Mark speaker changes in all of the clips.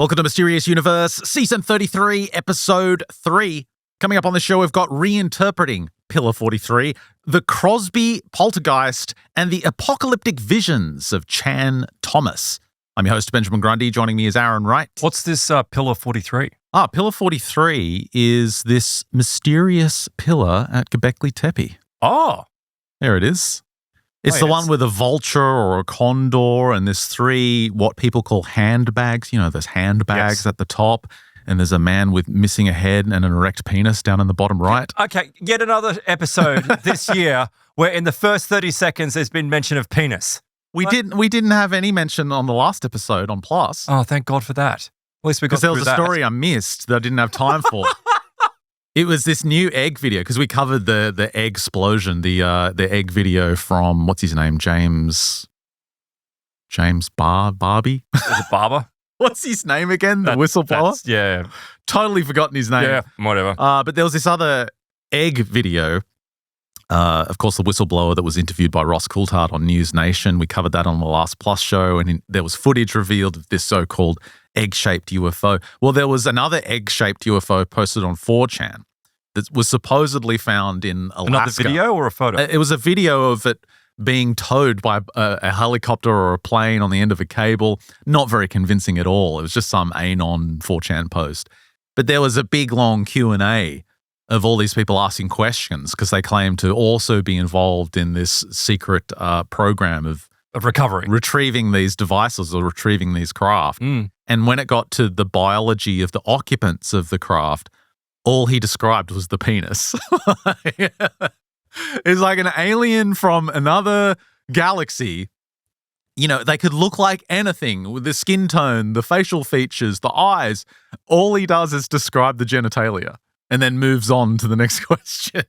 Speaker 1: Welcome to Mysterious Universe, Season 33, Episode 3. Coming up on the show, we've got Reinterpreting Pillar 43, the Crosby Poltergeist, and the Apocalyptic Visions of Chan Thomas. I'm your host, Benjamin Grundy. Joining me is Aaron Wright.
Speaker 2: What's this Pillar 43?
Speaker 1: Pillar 43 is this mysterious pillar at Göbekli Tepe.
Speaker 2: Oh.
Speaker 1: There it is. It's the one with a vulture or a condor, and there's three what people call handbags. You know, there's handbags at the top, and there's a man with missing a head and an erect penis down in the bottom right.
Speaker 2: Okay, yet another episode this year where in the first 30 seconds there's been mention of penis.
Speaker 1: We didn't have any mention on the last episode on Plus.
Speaker 2: Oh, thank God for that. At least we got through that.
Speaker 1: Because there was a story I missed that I didn't have time for. It was this new egg video, because we covered the egg explosion, the egg video from, what's his name, James Barbie?
Speaker 2: Is it Barber?
Speaker 1: What's his name again? The whistleblower?
Speaker 2: Yeah.
Speaker 1: Totally forgotten his name.
Speaker 2: Yeah, whatever.
Speaker 1: But there was this other egg video. Of course, the whistleblower that was interviewed by Ross Coulthard on News Nation. We covered that on the last Plus show, and there was footage revealed of this so-called egg-shaped UFO. Well, there was another egg-shaped UFO posted on 4chan that was supposedly found in Alaska.
Speaker 2: Another video or a photo?
Speaker 1: It was a video of it being towed by a helicopter or a plane on the end of a cable. Not very convincing at all. It was just some anon 4chan post. But there was a big, long Q&A of all these people asking questions because they claim to also be involved in this secret program of
Speaker 2: recovery,
Speaker 1: retrieving these devices or retrieving these craft. And when it got to the biology of the occupants of the craft, all he described was the penis. It's like an alien from another galaxy. You know, they could look like anything with the skin tone, the facial features, the eyes. All he does is describe the genitalia and then moves on to the next question.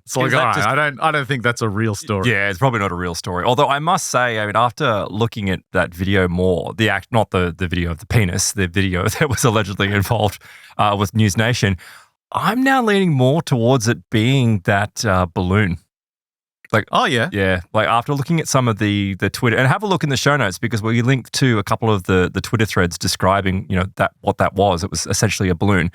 Speaker 1: It's like, all right, I don't think that's a real story.
Speaker 2: Yeah, it's probably not a real story. Although I must say, I mean, after looking at that video more, not the video of the penis, the video that was allegedly involved with News Nation, I'm now leaning more towards it being that balloon. Like,
Speaker 1: oh yeah,
Speaker 2: yeah. Like after looking at some of the Twitter, and have a look in the show notes because we link to a couple of the Twitter threads describing, you know, what that was. It was essentially a balloon.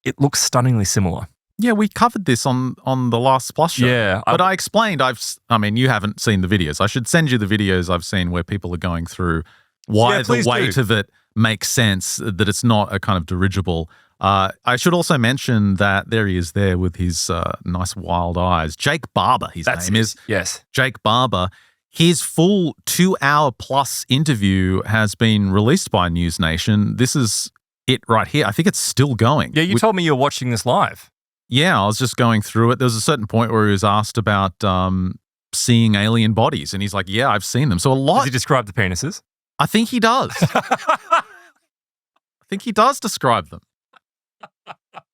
Speaker 2: It looks stunningly similar.
Speaker 1: Yeah, we covered this on the last Plus show.
Speaker 2: Yeah.
Speaker 1: But I explained, I mean, you haven't seen the videos. I should send you the videos I've seen where people are going through why the weight of it makes sense, that it's not a kind of dirigible. I should also mention that there he is there with his nice wild eyes. Jake Barber, his name is.
Speaker 2: Yes.
Speaker 1: Jake Barber. His full 2-hour plus interview has been released by News Nation. This is it right here. I think it's still going.
Speaker 2: Yeah, you told me you were watching this live.
Speaker 1: Yeah, I was just going through it. There was a certain point where he was asked about seeing alien bodies, and he's like, yeah, I've seen them. So a lot.
Speaker 2: Does he describe the penises?
Speaker 1: I think he does. I think he does describe them.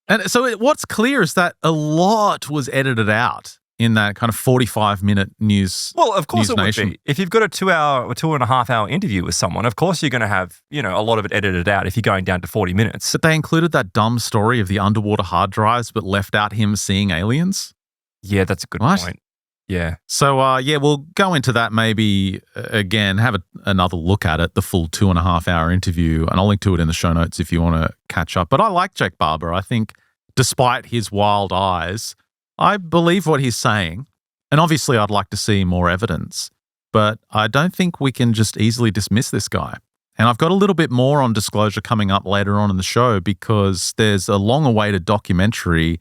Speaker 1: And so what's clear is that a lot was edited out in that kind of 45-minute news.
Speaker 2: Well, of course it would
Speaker 1: Nation.
Speaker 2: be. If you've got a 2.5-hour interview with someone, of course you're going to have, you know, a lot of it edited out if you're going down to 40 minutes.
Speaker 1: But they included that dumb story of the underwater hard drives, but left out him seeing aliens.
Speaker 2: Yeah, that's a good point. Yeah.
Speaker 1: So, we'll go into that maybe again, have another look at it, the full 2.5-hour interview, and I'll link to it in the show notes if you want to catch up. But I like Jake Barber. I think despite his wild eyes, I believe what he's saying. And obviously I'd like to see more evidence, but I don't think we can just easily dismiss this guy. And I've got a little bit more on disclosure coming up later on in the show because there's a long-awaited documentary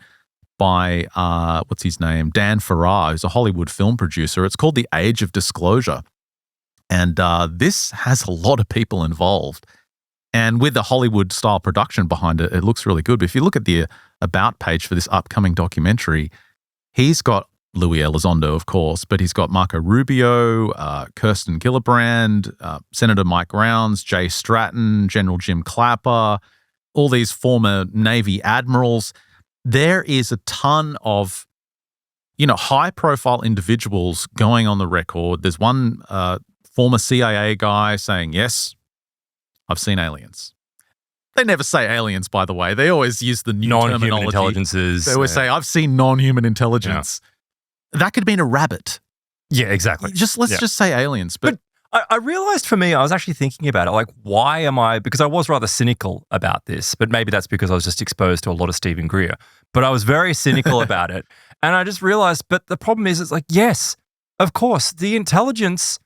Speaker 1: by, what's his name, Dan Farrar, who's a Hollywood film producer. It's called The Age of Disclosure. And this has a lot of people involved. And with the Hollywood-style production behind it, it looks really good. But if you look at the About page for this upcoming documentary, he's got Louis Elizondo, of course, but he's got Marco Rubio, Kirsten Gillibrand, Senator Mike Rounds, Jay Stratton, General Jim Clapper, all these former Navy admirals. There is a ton of, you know, high-profile individuals going on the record. There's one former CIA guy saying, yes, I've seen aliens. They never say aliens, by the way. They always use the new
Speaker 2: non-human intelligences.
Speaker 1: They always say, I've seen non-human intelligence. Yeah. That could have been a rabbit.
Speaker 2: Yeah, exactly.
Speaker 1: Let's just say aliens. But
Speaker 2: I realized for me, I was actually thinking about it, like, why am I, because I was rather cynical about this, but maybe that's because I was just exposed to a lot of Stephen Greer, but I was very cynical about it. And I just realized, but the problem is, it's like, yes, of course, the intelligence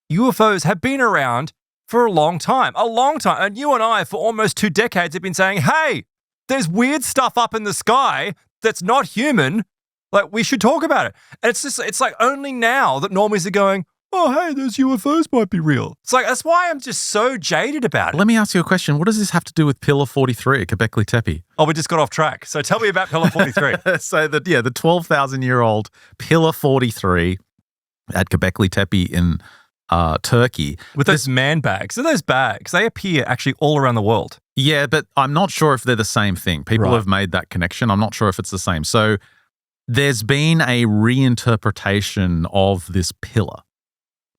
Speaker 2: UFOs have been around for a long time. And you and I, for almost 2 decades, have been saying, hey, there's weird stuff up in the sky that's not human. Like, we should talk about it. And it's like only now that normies are going, oh, hey, those UFOs might be real. It's like, that's why I'm just so jaded about it.
Speaker 1: Let me ask you a question. What does this have to do with Pillar 43 at Göbekli Tepe?
Speaker 2: Oh, we just got off track. So tell me about Pillar 43.
Speaker 1: So the 12,000-year-old Pillar 43 at Göbekli Tepe in Turkey.
Speaker 2: With those man bags. So those bags, they appear actually all around the world.
Speaker 1: Yeah, but I'm not sure if they're the same thing. People have made that connection. I'm not sure if it's the same. So there's been a reinterpretation of this pillar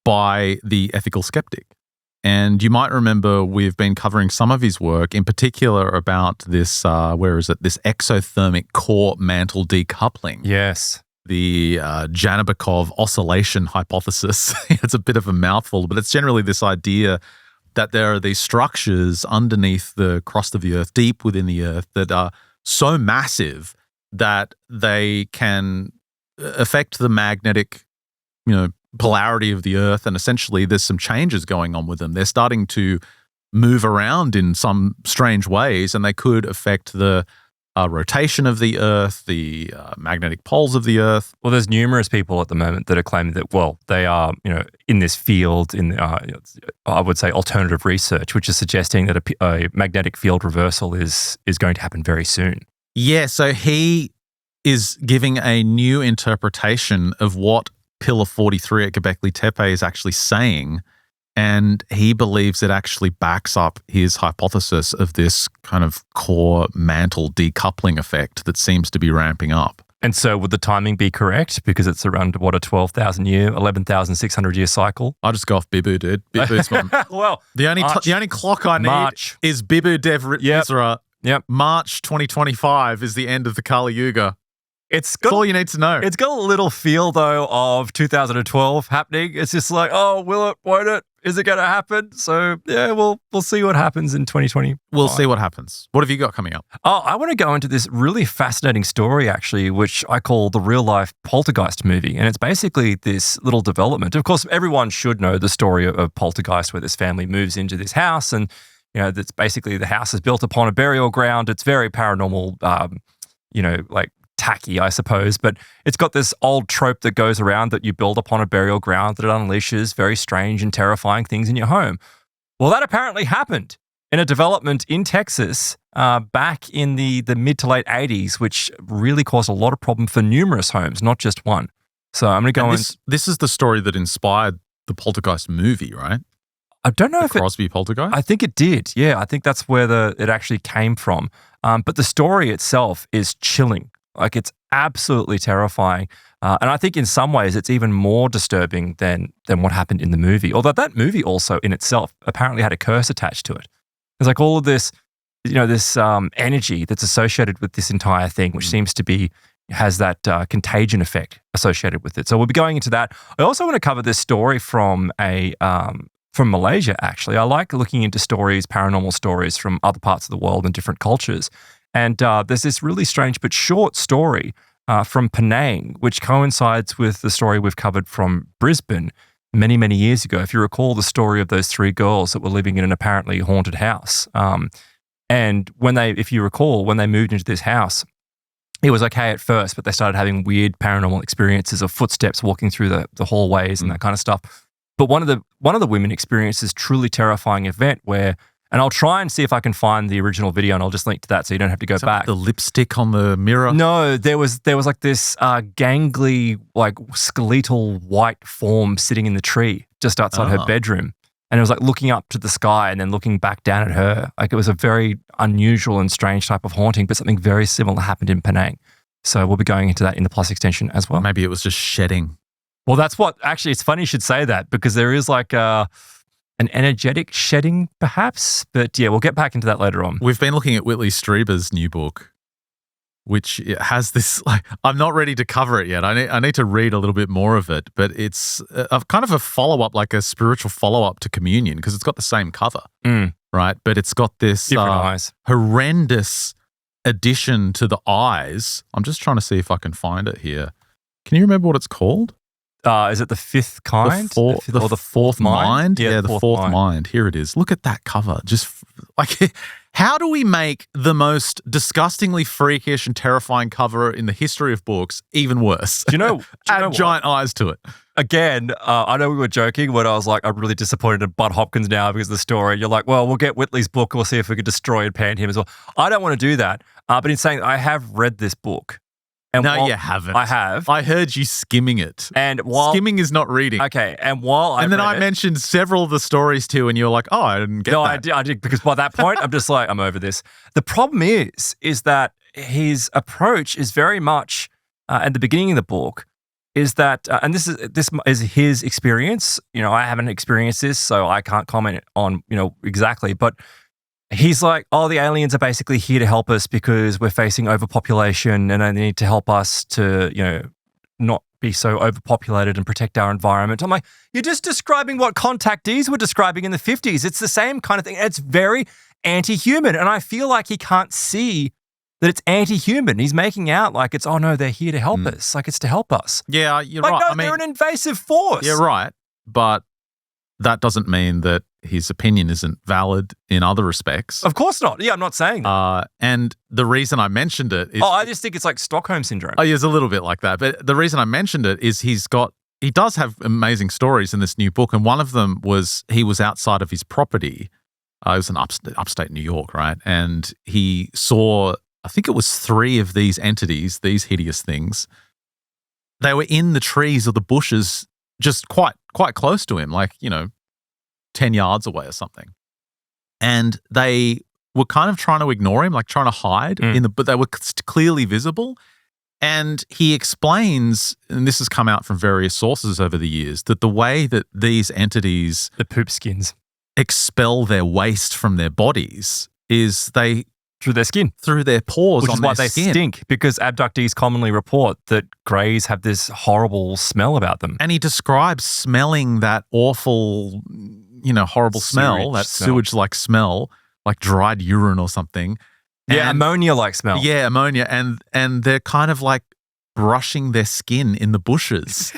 Speaker 1: by the ethical skeptic. And you might remember we've been covering some of his work, in particular about this, this exothermic core mantle decoupling.
Speaker 2: Yes.
Speaker 1: The Janabikov oscillation hypothesis. It's a bit of a mouthful, but it's generally this idea that there are these structures underneath the crust of the Earth, deep within the Earth, that are so massive that they can affect the magnetic, polarity of the Earth, and essentially there's some changes going on with them. They're starting to move around in some strange ways, and they could affect the rotation of the Earth, the magnetic poles of the Earth.
Speaker 2: Well, there's numerous people at the moment that are claiming that, well, they are, in this field, in I would say alternative research, which is suggesting that a magnetic field reversal is going to happen very soon.
Speaker 1: Yeah, so he is giving a new interpretation of what Pillar 43 at Göbekli Tepe is actually saying, and he believes it actually backs up his hypothesis of this kind of core mantle decoupling effect that seems to be ramping up.
Speaker 2: And so would the timing be correct? Because it's around, what, a 12,000-year, 11,600-year cycle?
Speaker 1: I just go off Bibu, dude. Bibu's one.
Speaker 2: Well,
Speaker 1: the only clock I need is Bibu Dev Misra.
Speaker 2: Yep.
Speaker 1: March 2025 is the end of the Kali Yuga.
Speaker 2: That's
Speaker 1: all you need to know.
Speaker 2: It's got a little feel, though, of 2012 happening. It's just like, oh, will it, won't it? Is it going to happen? So, yeah, we'll see what happens in 2020.
Speaker 1: We'll see what happens. What have you got coming up?
Speaker 2: Oh, I want to go into this really fascinating story, actually, which I call the real-life Poltergeist movie. And it's basically this little development. Of course, everyone should know the story of Poltergeist, where this family moves into this house. And, that's basically the house is built upon a burial ground. It's very paranormal, like tacky, I suppose, but it's got this old trope that goes around that you build upon a burial ground, that it unleashes very strange and terrifying things in your home. Well, that apparently happened in a development in Texas back in the mid to late 80s, which really caused a lot of problem for numerous homes, not just one. So I'm going to go
Speaker 1: This is the story that inspired the Poltergeist movie, right?
Speaker 2: I don't know if
Speaker 1: Crosby Poltergeist?
Speaker 2: I think it did. Yeah, I think that's where it actually came from. But the story itself is chilling. Like, it's absolutely terrifying. And I think in some ways it's even more disturbing than what happened in the movie. Although that movie also in itself apparently had a curse attached to it. There's like all of this, this energy that's associated with this entire thing, which seems to has that contagion effect associated with it. So we'll be going into that. I also want to cover this story from from Malaysia, actually. I like looking into stories, paranormal stories from other parts of the world and different cultures. And there's this really strange but short story from Penang, which coincides with the story we've covered from Brisbane many, many years ago. If you recall the story of those 3 girls that were living in an apparently haunted house. And if you recall, when they moved into this house, it was okay at first, but they started having weird paranormal experiences of footsteps walking through the hallways and that kind of stuff. But one of the women experienced this truly terrifying event where, and I'll try and see if I can find the original video, and I'll just link to that so you don't have to go back.
Speaker 1: The lipstick on the mirror?
Speaker 2: No, there was like this gangly, like skeletal white form sitting in the tree just outside her bedroom. And it was like looking up to the sky and then looking back down at her. Like, it was a very unusual and strange type of haunting, but something very similar happened in Penang. So we'll be going into that in the plus extension as well.
Speaker 1: Maybe it was just shedding.
Speaker 2: Well, actually, it's funny you should say that, because there is like an energetic shedding perhaps. But yeah, we'll get back into that later on.
Speaker 1: We've been looking at Whitley Strieber's new book, which has this, like, I'm not ready to cover it yet. I need to read a little bit more of it, but it's kind of a follow-up, like a spiritual follow-up to Communion, because it's got the same cover, right? But it's got this
Speaker 2: Different eyes.
Speaker 1: horrendous addition to the eyes. I'm just trying to see if I can find it here. Can you remember what it's called?
Speaker 2: Is it the fifth kind?
Speaker 1: The fourth mind?
Speaker 2: Yeah,
Speaker 1: the fourth mind. Here it is. Look at that cover. Just like, how do we make the most disgustingly freakish and terrifying cover in the history of books even worse?
Speaker 2: Do you know
Speaker 1: Add giant eyes to it.
Speaker 2: Again, I know we were joking when I was like, I'm really disappointed in Bud Hopkins now because of the story. You're like, well, we'll get Whitley's book. We'll see if we could destroy and pan him as well. I don't want to do that. But in saying I have read this book. And
Speaker 1: no, you haven't.
Speaker 2: I have.
Speaker 1: I heard you skimming it.
Speaker 2: And while
Speaker 1: skimming is not reading.
Speaker 2: Okay, and while I
Speaker 1: mentioned several of the stories too, and you're like, oh, I didn't get that.
Speaker 2: No, I did, because by that point, I'm just like, I'm over this. The problem is that his approach is very much at the beginning of the book is that, and this is his experience. You know, I haven't experienced this, so I can't comment on exactly, but. He's like, oh, the aliens are basically here to help us because we're facing overpopulation and they need to help us to, not be so overpopulated and protect our environment. I'm like, you're just describing what contactees were describing in the 50s. It's the same kind of thing. It's very anti-human. And I feel like he can't see that it's anti-human. He's making out like it's, oh no, they're here to help us. Like it's to help us.
Speaker 1: Yeah, you're
Speaker 2: like,
Speaker 1: right.
Speaker 2: No, they're an invasive force.
Speaker 1: You're right. But that doesn't mean that his opinion isn't valid in other respects.
Speaker 2: Of course not. Yeah, I'm not saying that.
Speaker 1: And the reason I mentioned it is...
Speaker 2: I just think it's like Stockholm Syndrome.
Speaker 1: Oh, yeah, it's a little bit like that. But the reason I mentioned it is he does have amazing stories in this new book. And one of them was he was outside of his property. It was in upstate New York, right? And he saw, I think it was 3 of these entities, these hideous things. They were in the trees or the bushes just quite close to him, like, 10 yards away or something. And they were kind of trying to ignore him, like trying to hide, but they were clearly visible. And he explains, and this has come out from various sources over the years, that the way that these entities...
Speaker 2: The poop skins.
Speaker 1: ...expel their waste from their bodies is they...
Speaker 2: Through their skin.
Speaker 1: Through their pores
Speaker 2: on their skin. Which is why they stink, because abductees commonly report that greys have this horrible smell about them.
Speaker 1: And he describes smelling that awful, horrible smell, that sewage-like smell, like dried urine or something.
Speaker 2: Yeah, ammonia-like smell.
Speaker 1: Yeah, ammonia. And they're kind of like brushing their skin in the bushes.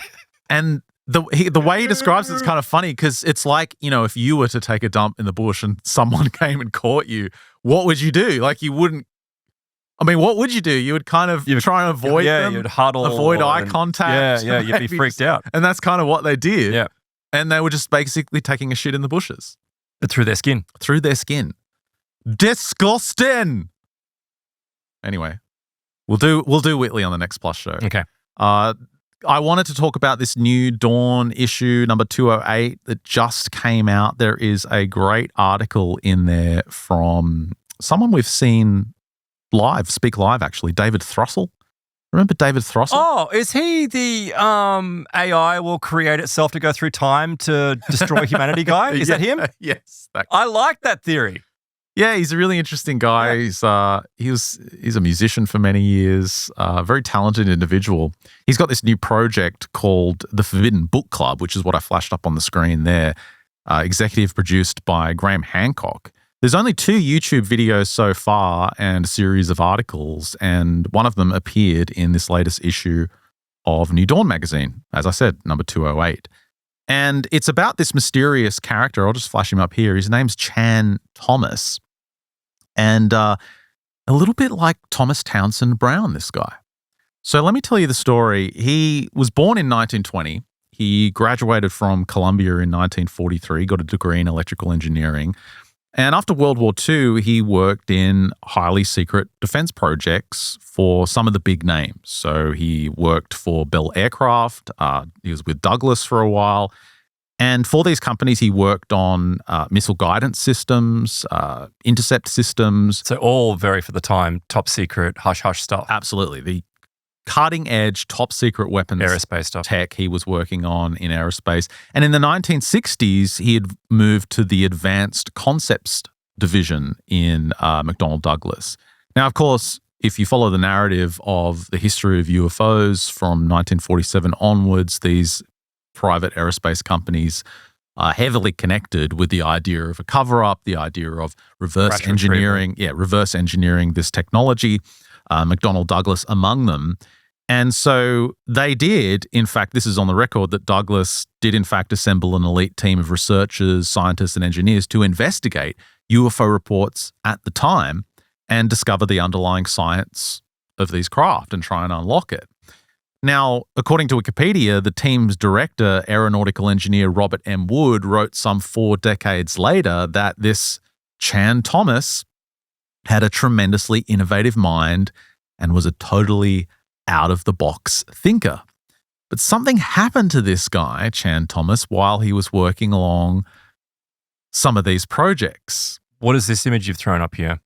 Speaker 1: And the way he describes it's kind of funny because it's like, if you were to take a dump in the bush and someone came and caught you, what would you do? Like you wouldn't, what would you do? You would kind of try and avoid them.
Speaker 2: Yeah, you'd huddle.
Speaker 1: Avoid eye contact.
Speaker 2: Yeah, you'd be freaked out.
Speaker 1: And that's kind of what they did.
Speaker 2: Yeah.
Speaker 1: And they were just basically taking a shit in the bushes.
Speaker 2: But through their skin.
Speaker 1: Through their skin. Disgusting. Anyway, we'll do Whitley on the next Plus show.
Speaker 2: Okay.
Speaker 1: I wanted to talk about this new Dawn issue, number 208, that just came out. There is a great article in there from someone we've seen speak live, actually, David Thrussell. Remember David Thrussell?
Speaker 2: Oh, is he the AI will create itself to go through time to destroy humanity guy? Is that him?
Speaker 1: Yes.
Speaker 2: I like that theory.
Speaker 1: Yeah, he's a really interesting guy. Yeah. He's a musician for many years, very talented individual. He's got this new project called the Forbidden Book Club, which is what I flashed up on the screen there, executive produced by Graham Hancock. There's only 2 YouTube videos so far and a series of articles, and one of them appeared in this latest issue of New Dawn magazine, as I said, number 208. And it's about this mysterious character. I'll just flash him up here. His name's Chan Thomas. And a little bit like Thomas Townsend Brown, this guy. So let me tell you the story. He was born in 1920. He graduated from Columbia in 1943, got a degree in electrical engineering. And after World War II, he worked in highly secret defense projects for some of the big names. So he worked for Bell Aircraft. He was with Douglas for a while. And for these companies, he worked on missile guidance systems, intercept systems.
Speaker 2: So all very, for the time, top secret, hush-hush stuff.
Speaker 1: Absolutely. The cutting-edge, top-secret weapons
Speaker 2: aerospace stuff.
Speaker 1: Tech he was working on in aerospace. And in the 1960s, he had moved to the Advanced Concepts Division in McDonnell Douglas. Now, of course, if you follow the narrative of the history of UFOs from 1947 onwards, these private aerospace companies are heavily connected with the idea of a cover-up, the idea of reverse engineering this technology, McDonnell Douglas among them. And so they did, in fact, this is on the record, that Douglas did in fact assemble an elite team of researchers, scientists and engineers to investigate UFO reports at the time and discover the underlying science of these craft and try and unlock it. Now, according to Wikipedia, the team's director, aeronautical engineer Robert M. Wood, wrote some 4 decades later that this Chan Thomas had a tremendously innovative mind and was a totally out-of-the-box thinker. But something happened to this guy, Chan Thomas, while he was working along some of these projects.
Speaker 2: What is this image you've thrown up here?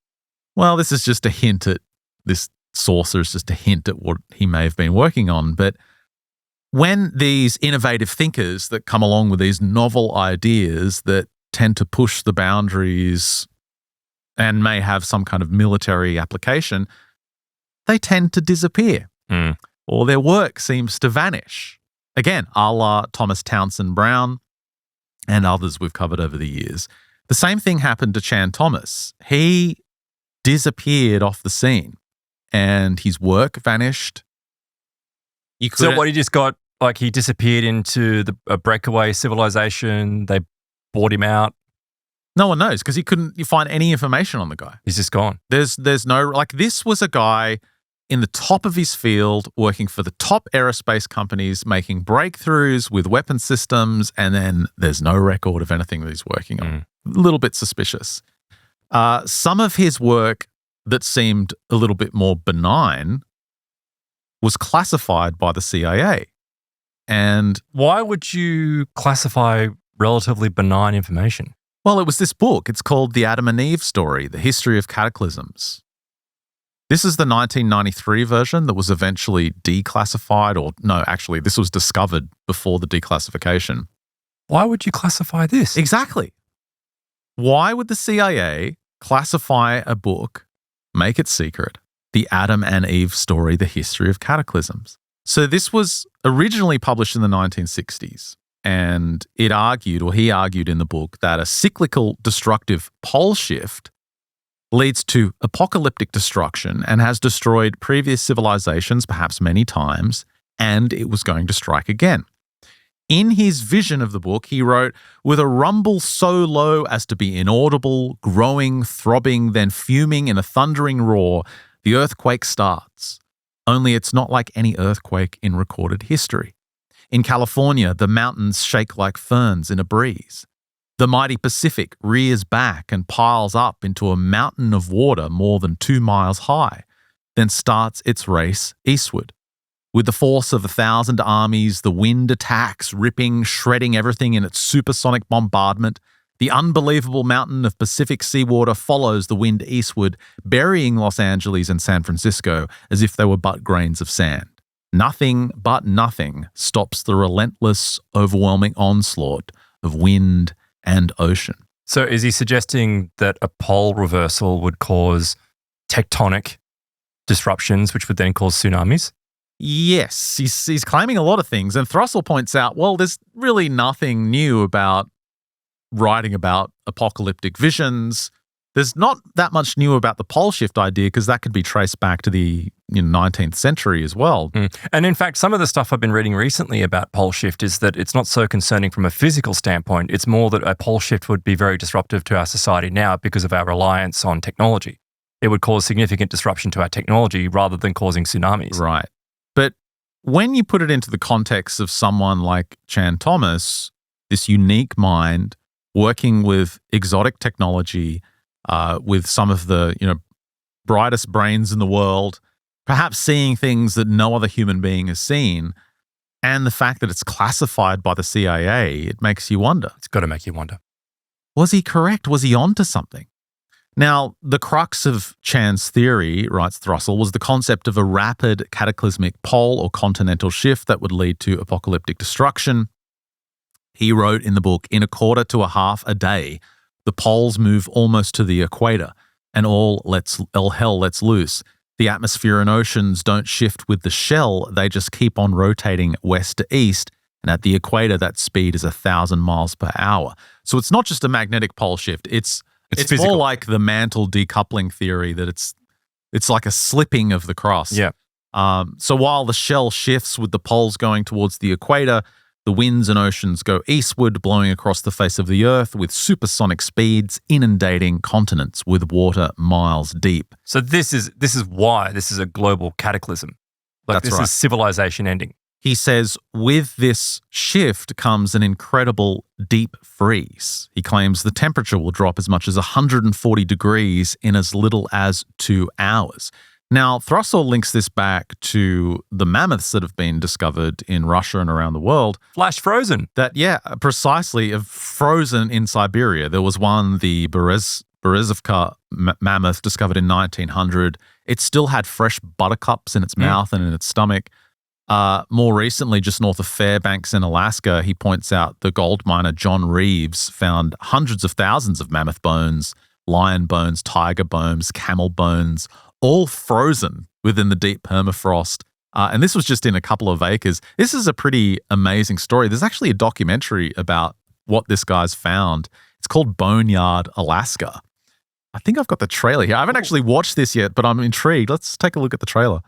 Speaker 1: Well, this is just a hint at this saucer is just a hint at what he may have been working on. But when these innovative thinkers that come along with these novel ideas that tend to push the boundaries and may have some kind of military application, they tend to disappear or their work seems to vanish. Again, a la Thomas Townsend Brown and others we've covered over the years. The same thing happened to Chan Thomas. He disappeared off the scene and his work vanished.
Speaker 2: So what, he just got, like, he disappeared into a breakaway civilization, they bought him out?
Speaker 1: No one knows because you find any information on the guy.
Speaker 2: He's just gone.
Speaker 1: There's no, like, this was a guy in the top of his field working for the top aerospace companies, making breakthroughs with weapon systems, and then there's no record of anything that he's working on. A little bit suspicious. Some of his work that seemed a little bit more benign was classified by the CIA. And
Speaker 2: why would you classify relatively benign information?
Speaker 1: Well, it was this book. It's called The Adam and Eve Story, The History of Cataclysms. This is the 1993 version that was eventually declassified, or no, actually, this was discovered before the declassification.
Speaker 2: Why would you classify this?
Speaker 1: Exactly. Why would the CIA classify a book, make it secret, The Adam and Eve Story, The History of Cataclysms? So this was originally published in the 1960s, and he argued in the book that a cyclical destructive pole shift leads to apocalyptic destruction and has destroyed previous civilizations, perhaps many times, and it was going to strike again. In his vision of the book, he wrote, "With a rumble so low as to be inaudible, growing, throbbing, then fuming in a thundering roar, the earthquake starts. Only it's not like any earthquake in recorded history. In California, the mountains shake like ferns in a breeze. The mighty Pacific rears back and piles up into a mountain of water more than 2 miles high, then starts its race eastward. With the force of 1,000 armies, the wind attacks, ripping, shredding everything in its supersonic bombardment. The unbelievable mountain of Pacific seawater follows the wind eastward, burying Los Angeles and San Francisco as if they were but grains of sand. Nothing but nothing stops the relentless, overwhelming onslaught of wind and ocean."
Speaker 2: So is he suggesting that a pole reversal would cause tectonic disruptions, which would then cause tsunamis?
Speaker 1: Yes, he's claiming a lot of things. And Thrussell points out, well, there's really nothing new about writing about apocalyptic visions. There's not that much new about the pole shift idea because that could be traced back to the 19th century as well.
Speaker 2: And in fact, some of the stuff I've been reading recently about pole shift is that it's not so concerning from a physical standpoint. It's more that a pole shift would be very disruptive to our society now because of our reliance on technology. It would cause significant disruption to our technology rather than causing tsunamis.
Speaker 1: Right. But when you put it into the context of someone like Chan Thomas, this unique mind working with exotic technology, with some of the brightest brains in the world, perhaps seeing things that no other human being has seen, and the fact that it's classified by the CIA, it makes you wonder.
Speaker 2: It's got to make you wonder.
Speaker 1: Was he correct? Was he onto something? Now, the crux of Chan's theory, writes Thrussell, was the concept of a rapid cataclysmic pole or continental shift that would lead to apocalyptic destruction. He wrote in the book, "In a quarter to a half a day, the poles move almost to the equator, and all hell lets loose. The atmosphere and oceans don't shift with the shell. They just keep on rotating west to east. And at the equator, that speed is 1,000 miles per hour. So it's not just a magnetic pole shift. It's more like the mantle decoupling theory, that it's like a slipping of the cross.
Speaker 2: Yeah.
Speaker 1: So while the shell shifts with the poles going towards the equator, the winds and oceans go eastward, blowing across the face of the Earth with supersonic speeds, inundating continents with water miles deep.
Speaker 2: So this is why this is a global cataclysm. This is civilization ending.
Speaker 1: He says, with this shift comes an incredible deep freeze. He claims the temperature will drop as much as 140 degrees in as little as 2 hours. Now, Thrussell links this back to the mammoths that have been discovered in Russia and around the world.
Speaker 2: Flash frozen.
Speaker 1: Precisely, frozen in Siberia. There was one, the Berezovka mammoth, discovered in 1900. It still had fresh buttercups in its mouth and in its stomach. More recently, just north of Fairbanks in Alaska, he points out the gold miner John Reeves found hundreds of thousands of mammoth bones, lion bones, tiger bones, camel bones, all frozen within the deep permafrost. And this was just in a couple of acres. This is a pretty amazing story. There's actually a documentary about what this guy's found. It's called Boneyard, Alaska. I think I've got the trailer here. I haven't actually watched this yet, but I'm intrigued. Let's take a look at the trailer.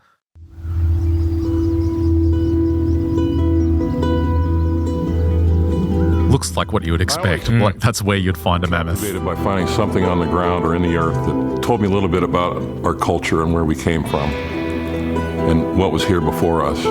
Speaker 1: Looks like what you would expect. That's where you'd find a mammoth.
Speaker 3: By finding something on the ground or in the earth that told me a little bit about our culture and where we came from and what was here before us.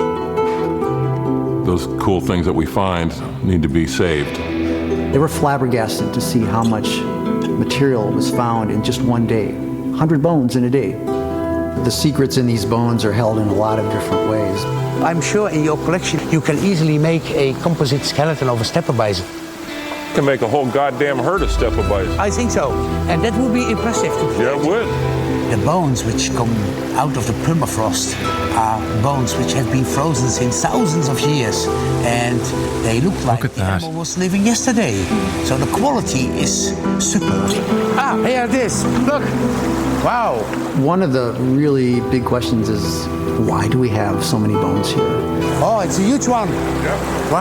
Speaker 3: Those cool things that we find need to be saved.
Speaker 4: They were flabbergasted to see how much material was found in just one day. 100 bones in a day. The secrets in these bones are held in a lot of different ways.
Speaker 5: I'm sure in your collection you can easily make a composite skeleton of a steppe bison.
Speaker 3: You can make a whole goddamn herd of steppe bison.
Speaker 5: I think so. And that would be impressive to create.
Speaker 3: Yeah, it would.
Speaker 5: The bones which come out of the permafrost are bones which have been frozen since thousands of years. And they look like the animal was living yesterday. So the quality is superb. Here it is. Look. Wow.
Speaker 4: One of the really big questions is, why do we have so many bones here?
Speaker 5: Oh, it's a huge one.
Speaker 3: Yeah. Wow.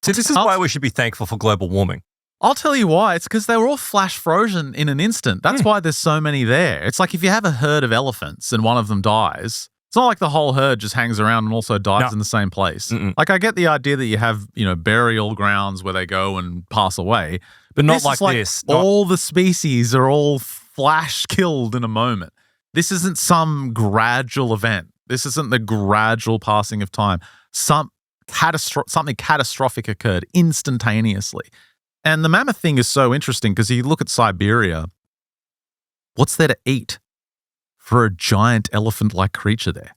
Speaker 2: So this is why we should be thankful for global warming.
Speaker 1: I'll tell you why. It's because they were all flash frozen in an instant. That's why there's so many there. It's like if you have a herd of elephants and one of them dies, it's not like the whole herd just hangs around and also dies in the same place. Like I get the idea that you have, burial grounds where they go and pass away.
Speaker 2: But not like this.
Speaker 1: All the species are all flash killed in a moment. This isn't some gradual event. This isn't the gradual passing of time. Something catastrophic occurred instantaneously. And the mammoth thing is so interesting because you look at Siberia, what's there to eat for a giant elephant-like creature there?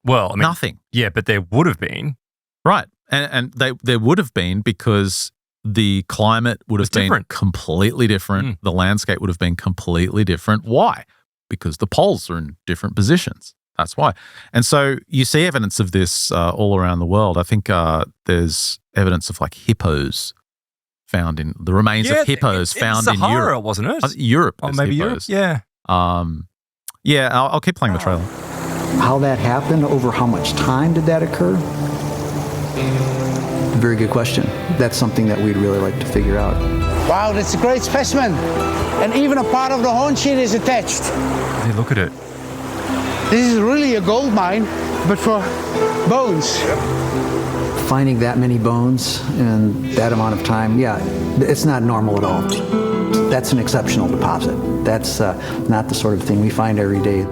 Speaker 2: Well, I mean,
Speaker 1: nothing.
Speaker 2: Yeah, but there would have been.
Speaker 1: Right. And there would have been because the climate would have been completely different. The landscape would have been completely different. Why? Because the poles are in different positions. That's why. And so you see evidence of this all around the world. I think there's evidence of like hippos found in the remains of hippos found in
Speaker 2: Sahara,
Speaker 1: Europe.
Speaker 2: wasn't it?
Speaker 1: Europe.
Speaker 2: Oh, maybe
Speaker 1: hippos.
Speaker 2: Europe. Yeah.
Speaker 1: I'll keep playing the trailer.
Speaker 4: How that happened, over how much time did that occur? Very good question. That's something that we'd really like to figure out.
Speaker 5: Wow, that's a great specimen. And even a part of the horn sheet is attached.
Speaker 2: Hey, look at it.
Speaker 5: This is really a gold mine, but for bones.
Speaker 4: Finding that many bones in that amount of time, it's not normal at all. That's an exceptional deposit. That's not the sort of thing we find every day.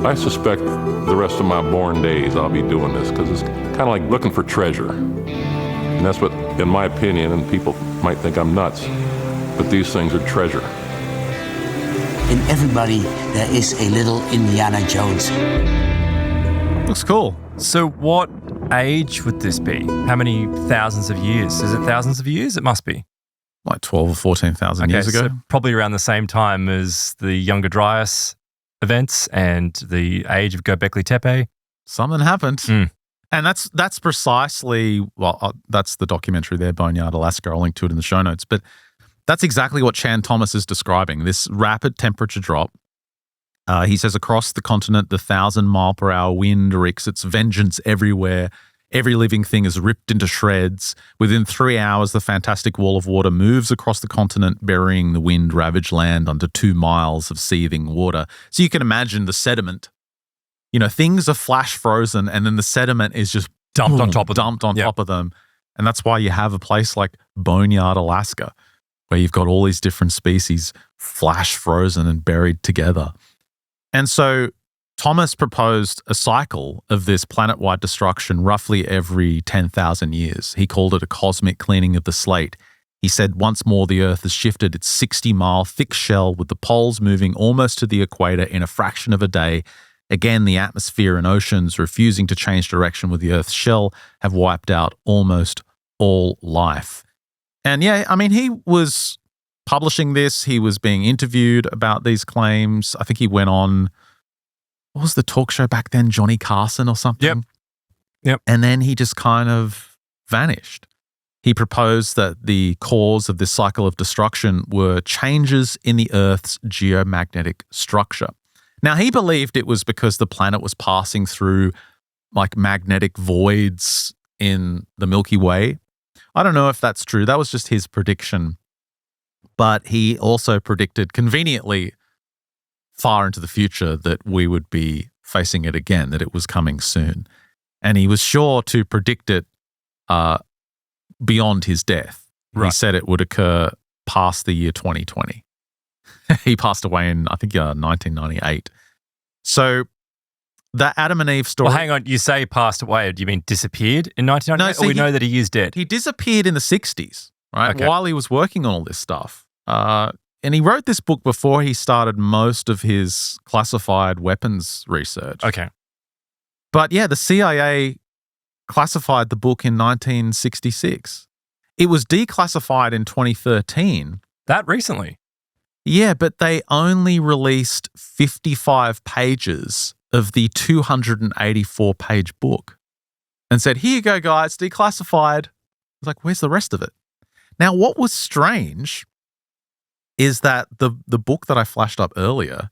Speaker 3: I suspect the rest of my born days I'll be doing this because it's kind of like looking for treasure. And that's what, in my opinion, and people might think I'm nuts, but these things are treasure.
Speaker 5: In everybody, there is a little Indiana Jones.
Speaker 1: Looks cool.
Speaker 2: So what age would this be? How many thousands of years? Is it thousands of years? It must be.
Speaker 1: Like 12 or 14,000 years ago.
Speaker 2: So probably around the same time as the Younger Dryas events and the age of Göbekli Tepe.
Speaker 1: Something happened. And that's precisely, that's the documentary there, Boneyard, Alaska. I'll link to it in the show notes. But that's exactly what Chan Thomas is describing, this rapid temperature drop. He says across the continent, the 1,000-mile-per-hour wind wreaks its vengeance everywhere. Every living thing is ripped into shreds. Within 3 hours, the fantastic wall of water moves across the continent, burying the wind-ravaged land under 2 miles of seething water. So you can imagine the sediment. Things are flash frozen, and then the sediment is just
Speaker 2: dumped on top of
Speaker 1: top of them. And that's why you have a place like Boneyard, Alaska, where you've got all these different species flash frozen and buried together. And so Thomas proposed a cycle of this planet-wide destruction roughly every 10,000 years. He called it a cosmic cleaning of the slate. He said once more the Earth has shifted its 60-mile thick shell with the poles moving almost to the equator in a fraction of a day. Again, the atmosphere and oceans refusing to change direction with the Earth's shell have wiped out almost all life. And he was publishing this. He was being interviewed about these claims. I think he went on, what was the talk show back then? Johnny Carson or something?
Speaker 2: Yep.
Speaker 1: And then he just kind of vanished. He proposed that the cause of this cycle of destruction were changes in the Earth's geomagnetic structure. Now, he believed it was because the planet was passing through like magnetic voids in the Milky Way. I don't know if that's true. That was just his prediction. But he also predicted conveniently far into the future that we would be facing it again, that it was coming soon. And he was sure to predict it beyond his death. Right. He said it would occur past the year 2020. He passed away in, I think, 1998. So the Adam and Eve story...
Speaker 2: Well, hang on. You say passed away. Do you mean disappeared in 1998? No, or we know that he is dead?
Speaker 1: He disappeared in the 60s, right?
Speaker 2: Okay.
Speaker 1: While he was working on all this stuff. And he wrote this book before he started most of his classified weapons research.
Speaker 2: Okay.
Speaker 1: But the CIA classified the book in 1966. It was declassified in 2013.
Speaker 2: That recently?
Speaker 1: Yeah, but they only released 55 pages of the 284-page book and said, here you go, guys, declassified. I was like, where's the rest of it? Now, what was strange is that the book that I flashed up earlier,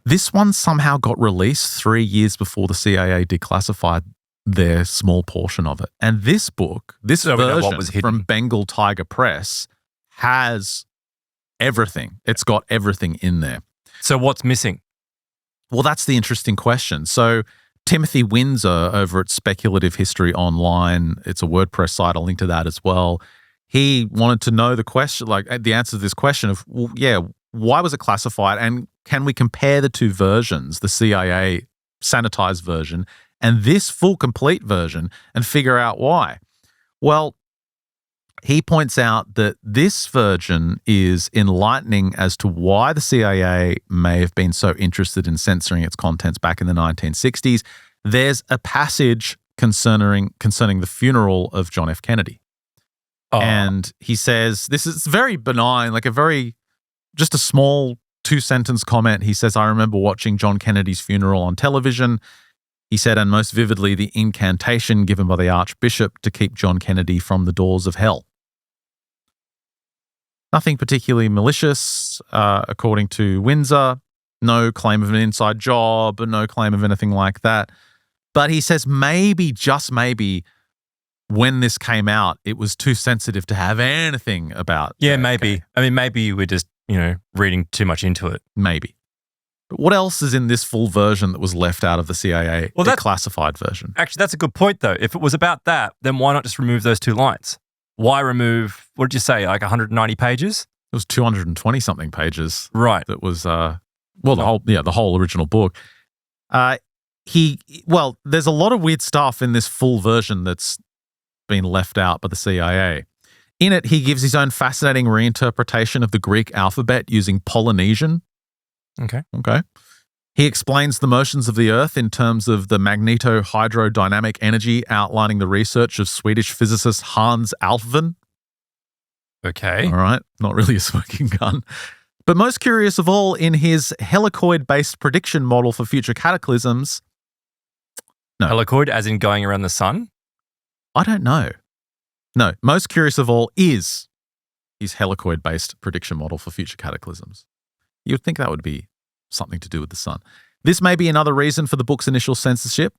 Speaker 1: this one somehow got released 3 years before the CIA declassified their small portion of it. And this book, this version from Bengal Tiger Press has everything. It's got everything in there.
Speaker 2: So what's missing?
Speaker 1: Well, that's the interesting question. So Timothy Windsor over at Speculative History Online, it's a WordPress site, I'll link to that as well. He wanted to know the question, like the answer to this question of, why was it classified? And can we compare the two versions, the CIA sanitized version and this full complete version, and figure out why? Well, he points out that this version is enlightening as to why the CIA may have been so interested in censoring its contents back in the 1960s. There's a passage concerning the funeral of John F. Kennedy. Oh. And he says, this is very benign, like just a small 2-sentence comment. He says, I remember watching John Kennedy's funeral on television. He said, and most vividly, the incantation given by the Archbishop to keep John Kennedy from the doors of hell. Nothing particularly malicious, according to Windsor. No claim of an inside job, no claim of anything like that. But he says maybe, just maybe, when this came out, it was too sensitive to have anything about.
Speaker 2: Yeah, maybe. Okay. I mean, maybe we're just, reading too much into it.
Speaker 1: Maybe. But what else is in this full version that was left out of the CIA declassified version?
Speaker 2: Actually, that's a good point, though. If it was about that, then why not just remove those 2 lines? Why remove, what did you say, like 190 pages?
Speaker 1: It was 220-something pages.
Speaker 2: Right.
Speaker 1: That was, the whole original book. There's a lot of weird stuff in this full version that's been left out by the CIA. In it, he gives his own fascinating reinterpretation of the Greek alphabet using Polynesian.
Speaker 2: Okay.
Speaker 1: He explains the motions of the Earth in terms of the magneto-hydrodynamic energy, outlining the research of Swedish physicist Hans Alfvén.
Speaker 2: Okay.
Speaker 1: All right. Not really a smoking gun. But most curious of all, in his helicoid-based prediction model for future cataclysms. No.
Speaker 2: Helicoid as in going around the sun?
Speaker 1: I don't know. No. Most curious of all is his helicoid-based prediction model for future cataclysms. You'd think that would be something to do with the sun. This may be another reason for the book's initial censorship,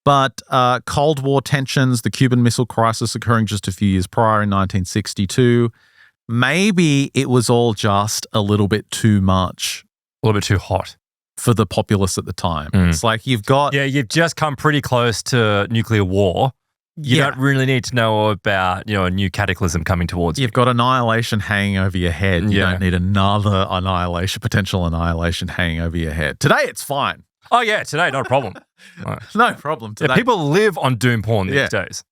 Speaker 1: but Cold War tensions, the Cuban Missile Crisis occurring just a few years prior in 1962, maybe it was all just a little bit too much.
Speaker 2: A little bit too hot.
Speaker 1: For the populace at the time. It's like you've got...
Speaker 2: Yeah, you've just come pretty close to nuclear war. You don't really need to know about, a new cataclysm coming towards you.
Speaker 1: You've got annihilation hanging over your head. You don't need another potential annihilation hanging over your head. Today, it's fine.
Speaker 2: Oh, yeah, today, not a problem.
Speaker 1: No problem today.
Speaker 2: Yeah, people live on doom porn these days.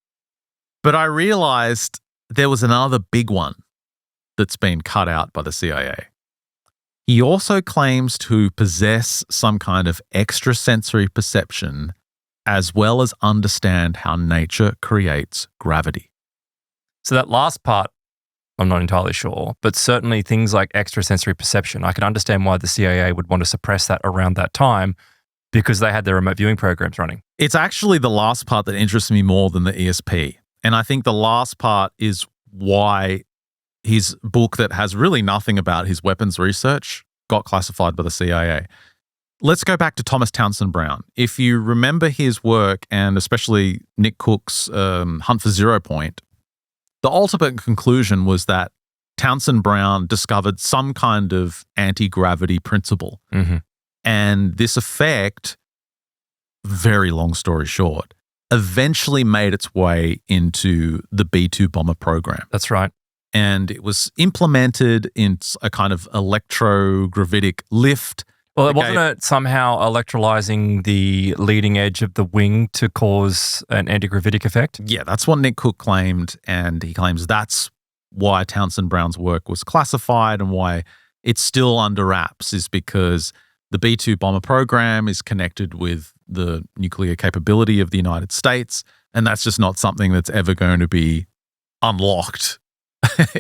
Speaker 1: But I realized there was another big one that's been cut out by the CIA. He also claims to possess some kind of extrasensory perception as well as understand how nature creates gravity.
Speaker 2: So that last part, I'm not entirely sure, but certainly things like extrasensory perception, I can understand why the CIA would want to suppress that around that time because they had their remote viewing programs running.
Speaker 1: It's actually the last part that interests me more than the ESP. And I think the last part is why his book that has really nothing about his weapons research got classified by the CIA. Let's go back to Thomas Townsend Brown. If you remember his work, and especially Nick Cook's Hunt for Zero Point, the ultimate conclusion was that Townsend Brown discovered some kind of anti-gravity principle. And this effect, very long story short, eventually made its way into the B-2 bomber program.
Speaker 2: That's right.
Speaker 1: And it was implemented in a kind of electrogravitic lift.
Speaker 2: Well, wasn't it somehow electrolyzing the leading edge of the wing to cause an antigravitic effect?
Speaker 1: Yeah, that's what Nick Cook claimed, and he claims that's why Townsend Brown's work was classified and why it's still under wraps, is because the B-2 bomber program is connected with the nuclear capability of the United States, and that's just not something that's ever going to be unlocked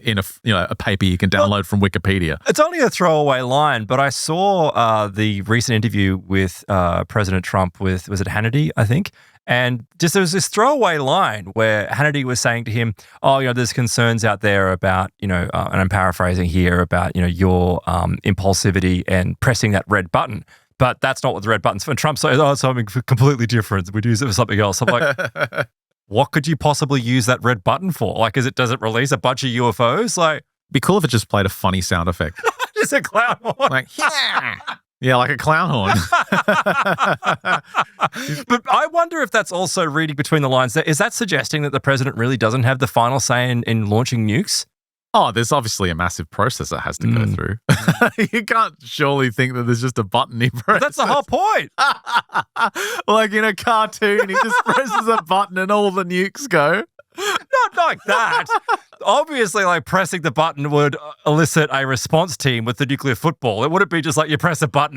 Speaker 1: in a paper you can download from Wikipedia.
Speaker 2: It's only a throwaway line, but I saw the recent interview with President Trump with, was it Hannity, I think? And just there was this throwaway line where Hannity was saying to him, there's concerns out there about, and I'm paraphrasing here, about, your impulsivity and pressing that red button. But that's not what the red button's for. And Trump says, it's something completely different. We'd use it for something else. I'm like... What could you possibly use that red button for? Like, does it release a bunch of UFOs? Like,
Speaker 1: be cool if it just played a funny sound effect.
Speaker 2: Just a clown horn.
Speaker 1: Like, yeah, like a clown horn.
Speaker 2: But I wonder if that's also reading between the lines. Is that suggesting that the president really doesn't have the final say in launching nukes?
Speaker 1: Oh, there's obviously a massive process that has to go through. You can't surely think that there's just a button he presses.
Speaker 2: That's the whole point.
Speaker 1: Like in a cartoon, he just presses a button and all the nukes go.
Speaker 2: Not like that. Obviously, like pressing the button would elicit a response team with the nuclear football. It wouldn't be just like you press a button,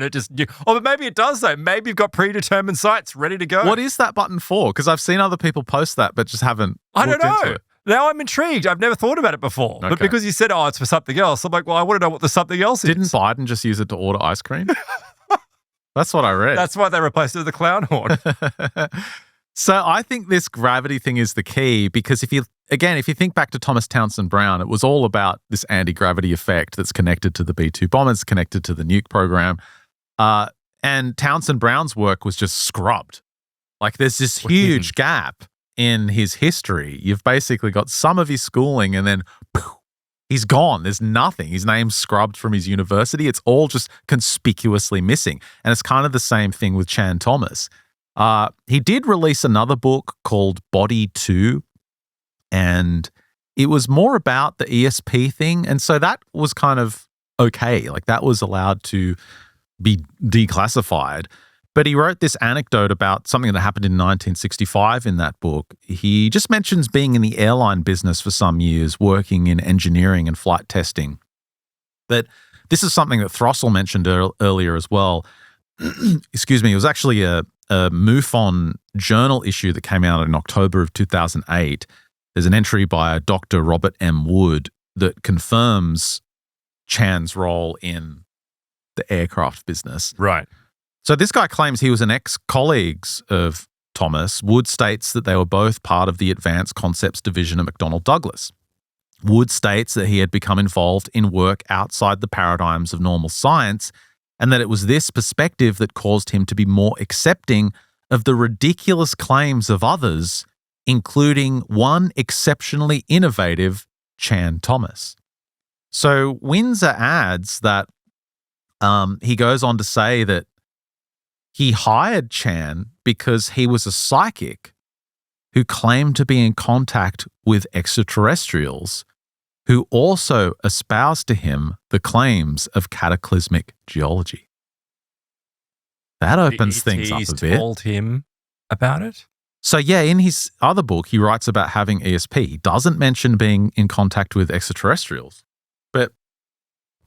Speaker 2: but maybe it does though. Maybe you've got predetermined sites ready to go.
Speaker 1: What is that button for? Because I've seen other people post that, but just haven't.
Speaker 2: I don't know.
Speaker 1: Into it.
Speaker 2: Now I'm intrigued. I've never thought about it before. Okay. But because you said, it's for something else, I'm like, well, I want to know what the something else is.
Speaker 1: Didn't Biden just use it to order ice cream? That's what I read.
Speaker 2: That's why they replaced it with the clown horn.
Speaker 1: So I think this gravity thing is the key because if you think back to Thomas Townsend Brown, it was all about this anti-gravity effect that's connected to the B-2 bombers, connected to the nuke program. And Townsend Brown's work was just scrubbed. Like there's this huge gap in his history. You've basically got some of his schooling and then he's gone. There's nothing. His name's scrubbed from his university. It's all just conspicuously missing. And it's kind of the same thing with Chan Thomas. He did release another book called Body 2, and it was more about the ESP thing. And so that was kind of okay. Like that was allowed to be declassified. But he wrote this anecdote about something that happened in 1965 in that book. He just mentions being in the airline business for some years, working in engineering and flight testing. But this is something that Throssell mentioned earlier as well. Excuse me. It was actually a MUFON journal issue that came out in October of 2008. There's an entry by Dr. Robert M. Wood that confirms Chan's role in the aircraft business.
Speaker 2: Right.
Speaker 1: So this guy claims he was an ex-colleague of Thomas. Wood states that they were both part of the Advanced Concepts Division at McDonnell Douglas. Wood states that he had become involved in work outside the paradigms of normal science and that it was this perspective that caused him to be more accepting of the ridiculous claims of others, including one exceptionally innovative, Chan Thomas. So Windsor adds that he goes on to say that he hired Chan because he was a psychic who claimed to be in contact with extraterrestrials who also espoused to him the claims of cataclysmic geology. That opens things up a bit.
Speaker 2: Told him about it?
Speaker 1: So yeah, in his other book, he writes about having ESP. He doesn't mention being in contact with extraterrestrials, but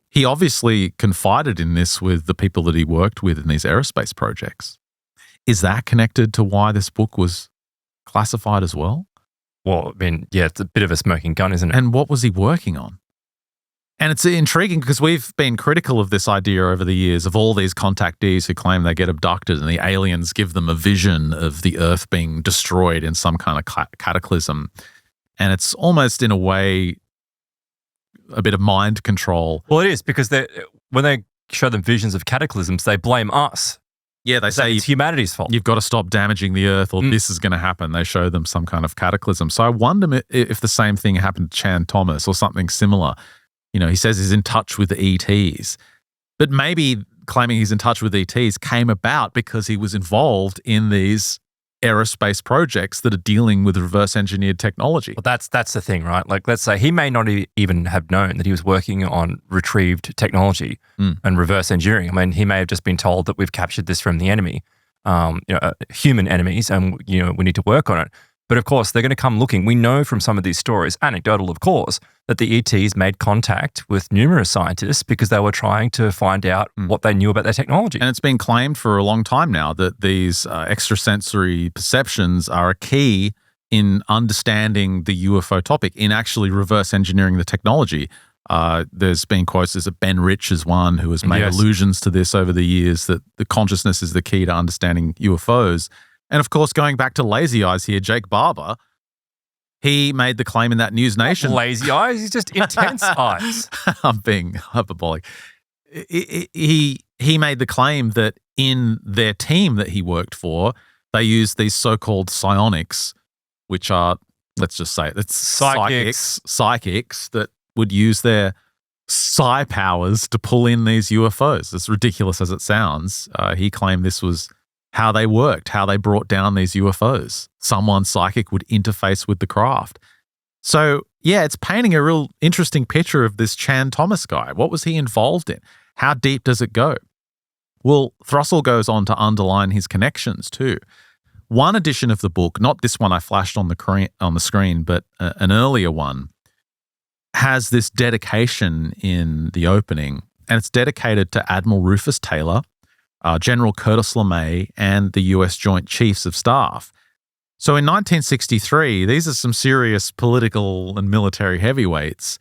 Speaker 1: he obviously confided in this with the people that he worked with in these aerospace projects. Is that connected to why this book was classified as well?
Speaker 2: Well, I mean, yeah, it's a bit of a smoking gun, isn't it?
Speaker 1: And what was he working on? And it's intriguing because we've been critical of this idea over the years of all these contactees who claim they get abducted and the aliens give them a vision of the Earth being destroyed in some kind of cataclysm. And it's almost in a way a bit of mind control.
Speaker 2: Well, it is, because when they show them visions of cataclysms, they blame us.
Speaker 1: Yeah, they say
Speaker 2: it's humanity's fault.
Speaker 1: You've got to stop damaging the Earth or this is going to happen. They show them some kind of cataclysm. So I wonder if the same thing happened to Chan Thomas or something similar. You know, he says he's in touch with the ETs. But maybe claiming he's in touch with ETs came about because he was involved in these aerospace projects that are dealing with reverse engineered technology.
Speaker 2: Well, that's the thing, right? Like, let's say he may not even have known that he was working on retrieved technology and reverse engineering. I mean, he may have just been told that we've captured this from the enemy, human enemies, and we need to work on it. But of course, they're going to come looking. We know from some of these stories, anecdotal of course, that the ETs made contact with numerous scientists because they were trying to find out what they knew about their technology.
Speaker 1: And it's been claimed for a long time now that these extrasensory perceptions are a key in understanding the UFO topic, in actually reverse engineering the technology. There's been quotes, there's a Ben Rich is one who has made allusions to this over the years, that the consciousness is the key to understanding UFOs. And of course, going back to Lazy Eyes here, Jake Barber, he made the claim in that News Nation.
Speaker 2: Not lazy eyes, he's just intense eyes.
Speaker 1: I'm being hyperbolic. He made the claim that in their team that he worked for, they used these so-called psionics, which are, let's just say it, it's psychics that would use their psi powers to pull in these UFOs. As ridiculous as it sounds, he claimed this was how they worked, how they brought down these UFOs. Someone psychic would interface with the craft. So, yeah, it's painting a real interesting picture of this Chan Thomas guy. What was he involved in? How deep does it go? Well, Thrussell goes on to underline his connections too. One edition of the book, not this one I flashed on the screen, but an earlier one, has this dedication in the opening, and it's dedicated to Admiral Rufus Taylor, General Curtis LeMay, and the US Joint Chiefs of Staff. So in 1963, these are some serious political and military heavyweights.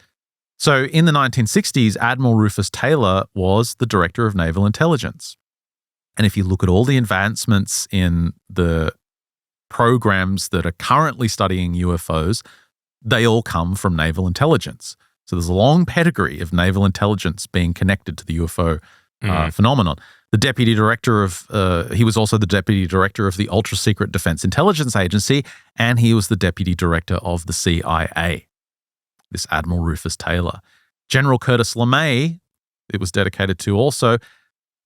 Speaker 1: So in the 1960s, Admiral Rufus Taylor was the Director of Naval Intelligence. And if you look at all the advancements in the programs that are currently studying UFOs, they all come from naval intelligence. So there's a long pedigree of naval intelligence being connected to the UFO phenomenon. The deputy director he was also the deputy director of the Ultra Secret Defense Intelligence Agency, and he was the deputy director of the CIA, this Admiral Rufus Taylor. General Curtis LeMay, it was dedicated to also,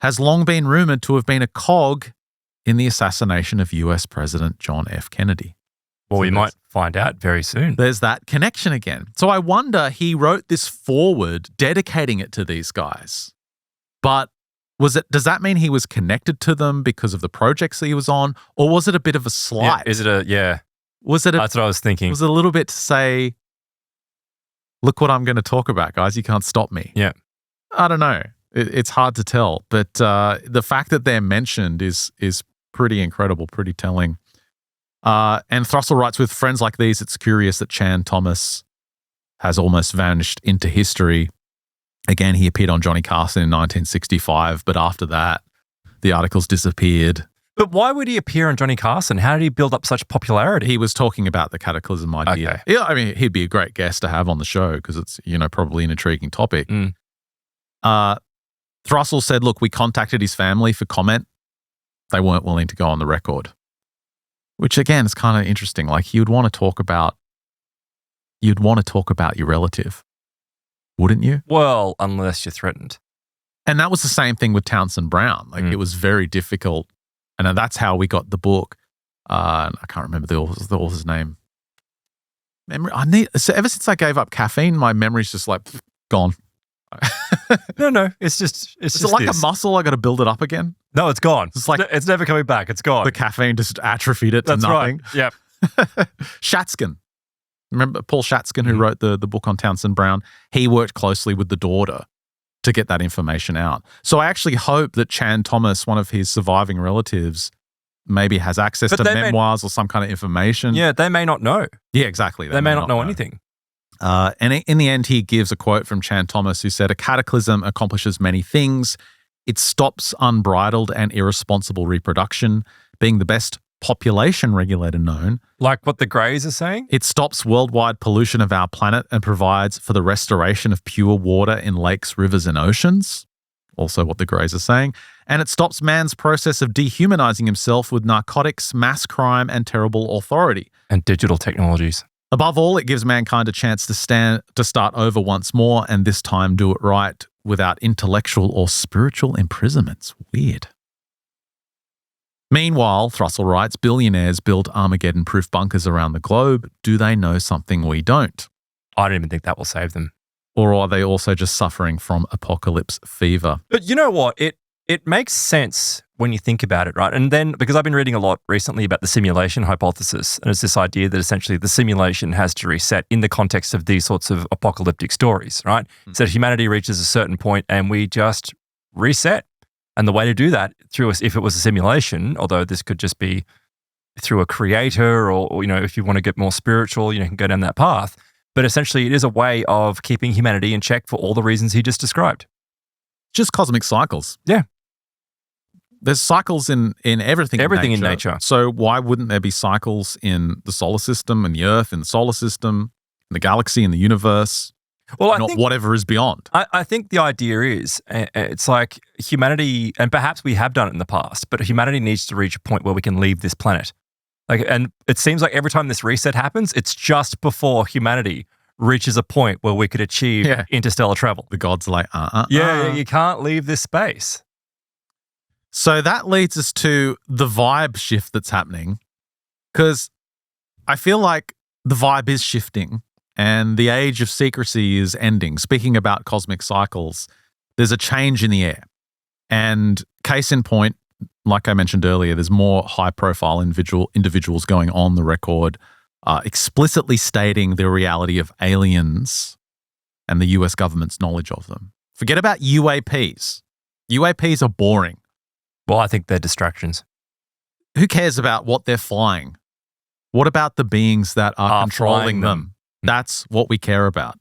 Speaker 1: has long been rumored to have been a cog in the assassination of US President John F. Kennedy.
Speaker 2: Well, we might find out very soon.
Speaker 1: There's that connection again. So I wonder, he wrote this foreword dedicating it to these guys, but does that mean he was connected to them because of the projects that he was on, or was it a bit of a slight?
Speaker 2: That's what I was thinking.
Speaker 1: Was it a little bit to say, look what I'm going to talk about, guys, you can't stop me?
Speaker 2: Yeah.
Speaker 1: I don't know. It's hard to tell, but the fact that they're mentioned is pretty incredible, pretty telling. And Thrussell writes, with friends like these, it's curious that Chan Thomas has almost vanished into history. Again, he appeared on Johnny Carson in 1965, but after that, the articles disappeared.
Speaker 2: But why would he appear on Johnny Carson? How did he build up such popularity?
Speaker 1: He was talking about the cataclysm idea.
Speaker 2: Okay.
Speaker 1: Yeah, I mean, he'd be a great guest to have on the show because it's, probably an intriguing topic. Thrussell said, look, we contacted his family for comment. They weren't willing to go on the record, which again is kind of interesting. Like you'd want to talk about your relative, wouldn't you?
Speaker 2: Well, unless you're threatened.
Speaker 1: And that was the same thing with Townsend Brown. Like it was very difficult. And that's how we got the book. I can't remember the author's name. So ever since I gave up caffeine, my memory's just like gone.
Speaker 2: No, it's just
Speaker 1: like a muscle. I got to build it up again.
Speaker 2: No, it's gone.
Speaker 1: It's like
Speaker 2: it's never coming back. It's gone.
Speaker 1: The caffeine just atrophied it to nothing.
Speaker 2: Right. Yep.
Speaker 1: Shatskin. Remember Paul Shatskin, who wrote the book on Townsend Brown? He worked closely with the daughter to get that information out. So I actually hope that Chan Thomas, one of his surviving relatives, maybe has access to memoirs or some kind of information.
Speaker 2: Yeah, they may not know.
Speaker 1: Yeah, exactly.
Speaker 2: They may not know anything.
Speaker 1: And in the end, he gives a quote from Chan Thomas, who said, "A cataclysm accomplishes many things. It stops unbridled and irresponsible reproduction, being the best population regulator known.
Speaker 2: Like what the Greys are saying?
Speaker 1: It stops worldwide pollution of our planet and provides for the restoration of pure water in lakes, rivers, and oceans." Also what the Greys are saying. "And it stops man's process of dehumanizing himself with narcotics, mass crime, and terrible authority.
Speaker 2: And digital technologies.
Speaker 1: Above all, it gives mankind a chance to start over once more, and this time do it right without intellectual or spiritual imprisonments." Weird. Meanwhile, Thrussell writes, billionaires build Armageddon-proof bunkers around the globe. Do they know something we don't?
Speaker 2: I don't even think that will save them.
Speaker 1: Or are they also just suffering from apocalypse fever?
Speaker 2: But you know what? It makes sense when you think about it, right? And then, because I've been reading a lot recently about the simulation hypothesis, and it's this idea that essentially the simulation has to reset in the context of these sorts of apocalyptic stories, right? So humanity reaches a certain point and we just reset. And the way to do that, if it was a simulation, although this could just be through a creator or if you want to get more spiritual, you can go down that path. But essentially, it is a way of keeping humanity in check for all the reasons he just described.
Speaker 1: Just cosmic cycles.
Speaker 2: Yeah.
Speaker 1: There's cycles in everything.
Speaker 2: Everything in nature.
Speaker 1: So why wouldn't there be cycles in the solar system and the Earth, in the solar system, in the galaxy, in the universe?
Speaker 2: Well, I
Speaker 1: not
Speaker 2: think
Speaker 1: whatever is beyond.
Speaker 2: I think the idea is, it's like humanity, and perhaps we have done it in the past, but humanity needs to reach a point where we can leave this planet. And it seems like every time this reset happens, it's just before humanity reaches a point where we could achieve interstellar travel.
Speaker 1: The gods are like,
Speaker 2: Yeah, you can't leave this space.
Speaker 1: So that leads us to the vibe shift that's happening, because I feel like the vibe is shifting and the age of secrecy is ending. Speaking about cosmic cycles, there's a change in the air. And case in point, like I mentioned earlier, there's more high-profile individuals going on the record explicitly stating the reality of aliens and the US government's knowledge of them. Forget about UAPs. UAPs are boring.
Speaker 2: Well, I think they're distractions.
Speaker 1: Who cares about what they're flying? What about the beings that are controlling them? That's what we care about.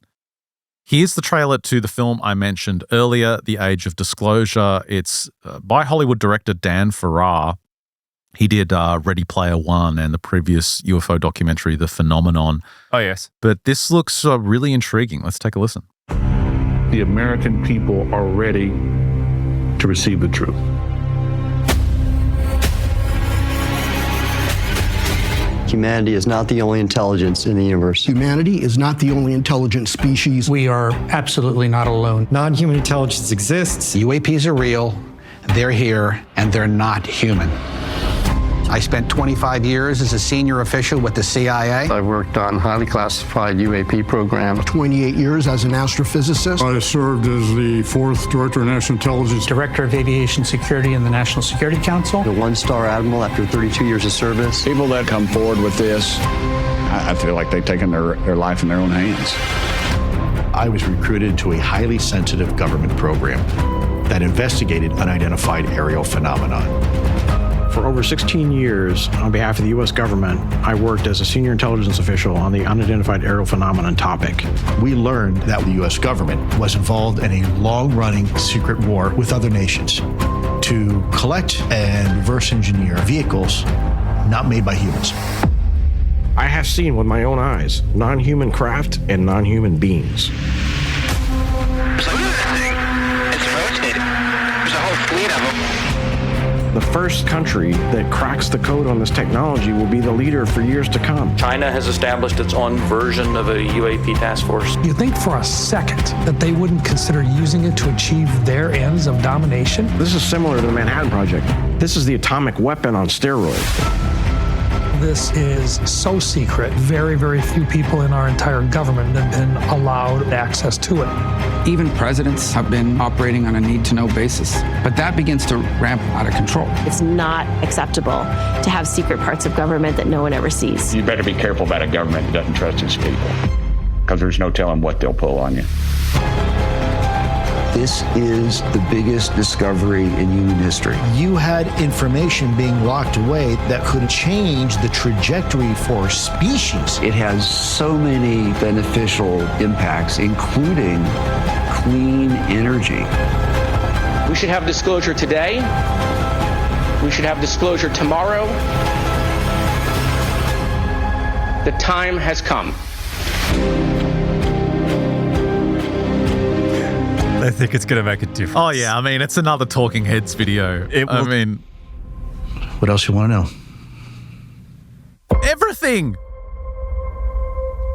Speaker 1: Here's the trailer to the film I mentioned earlier, The Age of Disclosure. It's by Hollywood director Dan Farrar. He did Ready Player One and the previous UFO documentary, The Phenomenon.
Speaker 2: Oh, yes.
Speaker 1: But this looks really intriguing. Let's take a listen.
Speaker 6: The American people are ready to receive the truth.
Speaker 7: Humanity is not the only intelligence in the universe.
Speaker 8: Humanity is not the only intelligent species.
Speaker 9: We are absolutely not alone.
Speaker 10: Non-human intelligence exists.
Speaker 11: UAPs are real, they're here, and they're not human. I spent 25 years as a senior official with the CIA.
Speaker 7: I've worked on highly classified UAP programs.
Speaker 8: 28 years as an astrophysicist.
Speaker 6: I served as the 4th Director of National Intelligence.
Speaker 9: Director of Aviation Security in the National Security Council.
Speaker 7: The one-star admiral after 32 years of service.
Speaker 12: People that come forward with this, I feel like they've taken their life in their own hands.
Speaker 13: I was recruited to a highly sensitive government program that investigated unidentified aerial phenomena.
Speaker 14: For over 16 years, on behalf of the U.S. government, I worked as a senior intelligence official on the unidentified aerial phenomenon topic.
Speaker 13: We learned that the U.S. government was involved in a long-running secret war with other nations to collect and reverse engineer vehicles not made by humans.
Speaker 14: I have seen with my own eyes non-human craft and non-human beings.
Speaker 15: So what is that thing? It's rotating.
Speaker 14: The first country that cracks the code on this technology will be the leader for years to come.
Speaker 15: China has established its own version of a UAP task force.
Speaker 16: You think for a second that they wouldn't consider using it to achieve their ends of domination?
Speaker 14: This is similar to the Manhattan Project. This is the atomic weapon on steroids.
Speaker 16: This is so secret, very, very few people in our entire government have been allowed access to it.
Speaker 17: Even presidents have been operating on a need-to-know basis, but that begins to ramp out of control.
Speaker 18: It's not acceptable to have secret parts of government that no one ever sees.
Speaker 12: You better be careful about a government that doesn't trust its people, because there's no telling what they'll pull on you.
Speaker 19: This is the biggest discovery in human history.
Speaker 13: You had information being locked away that could change the trajectory for species.
Speaker 19: It has so many beneficial impacts, including clean energy.
Speaker 15: We should have disclosure today. We should have disclosure tomorrow. The time has come.
Speaker 2: I think it's going to make a difference.
Speaker 1: Oh, yeah. I mean, it's another Talking Heads video. I mean,
Speaker 13: what else you want to know?
Speaker 1: Everything.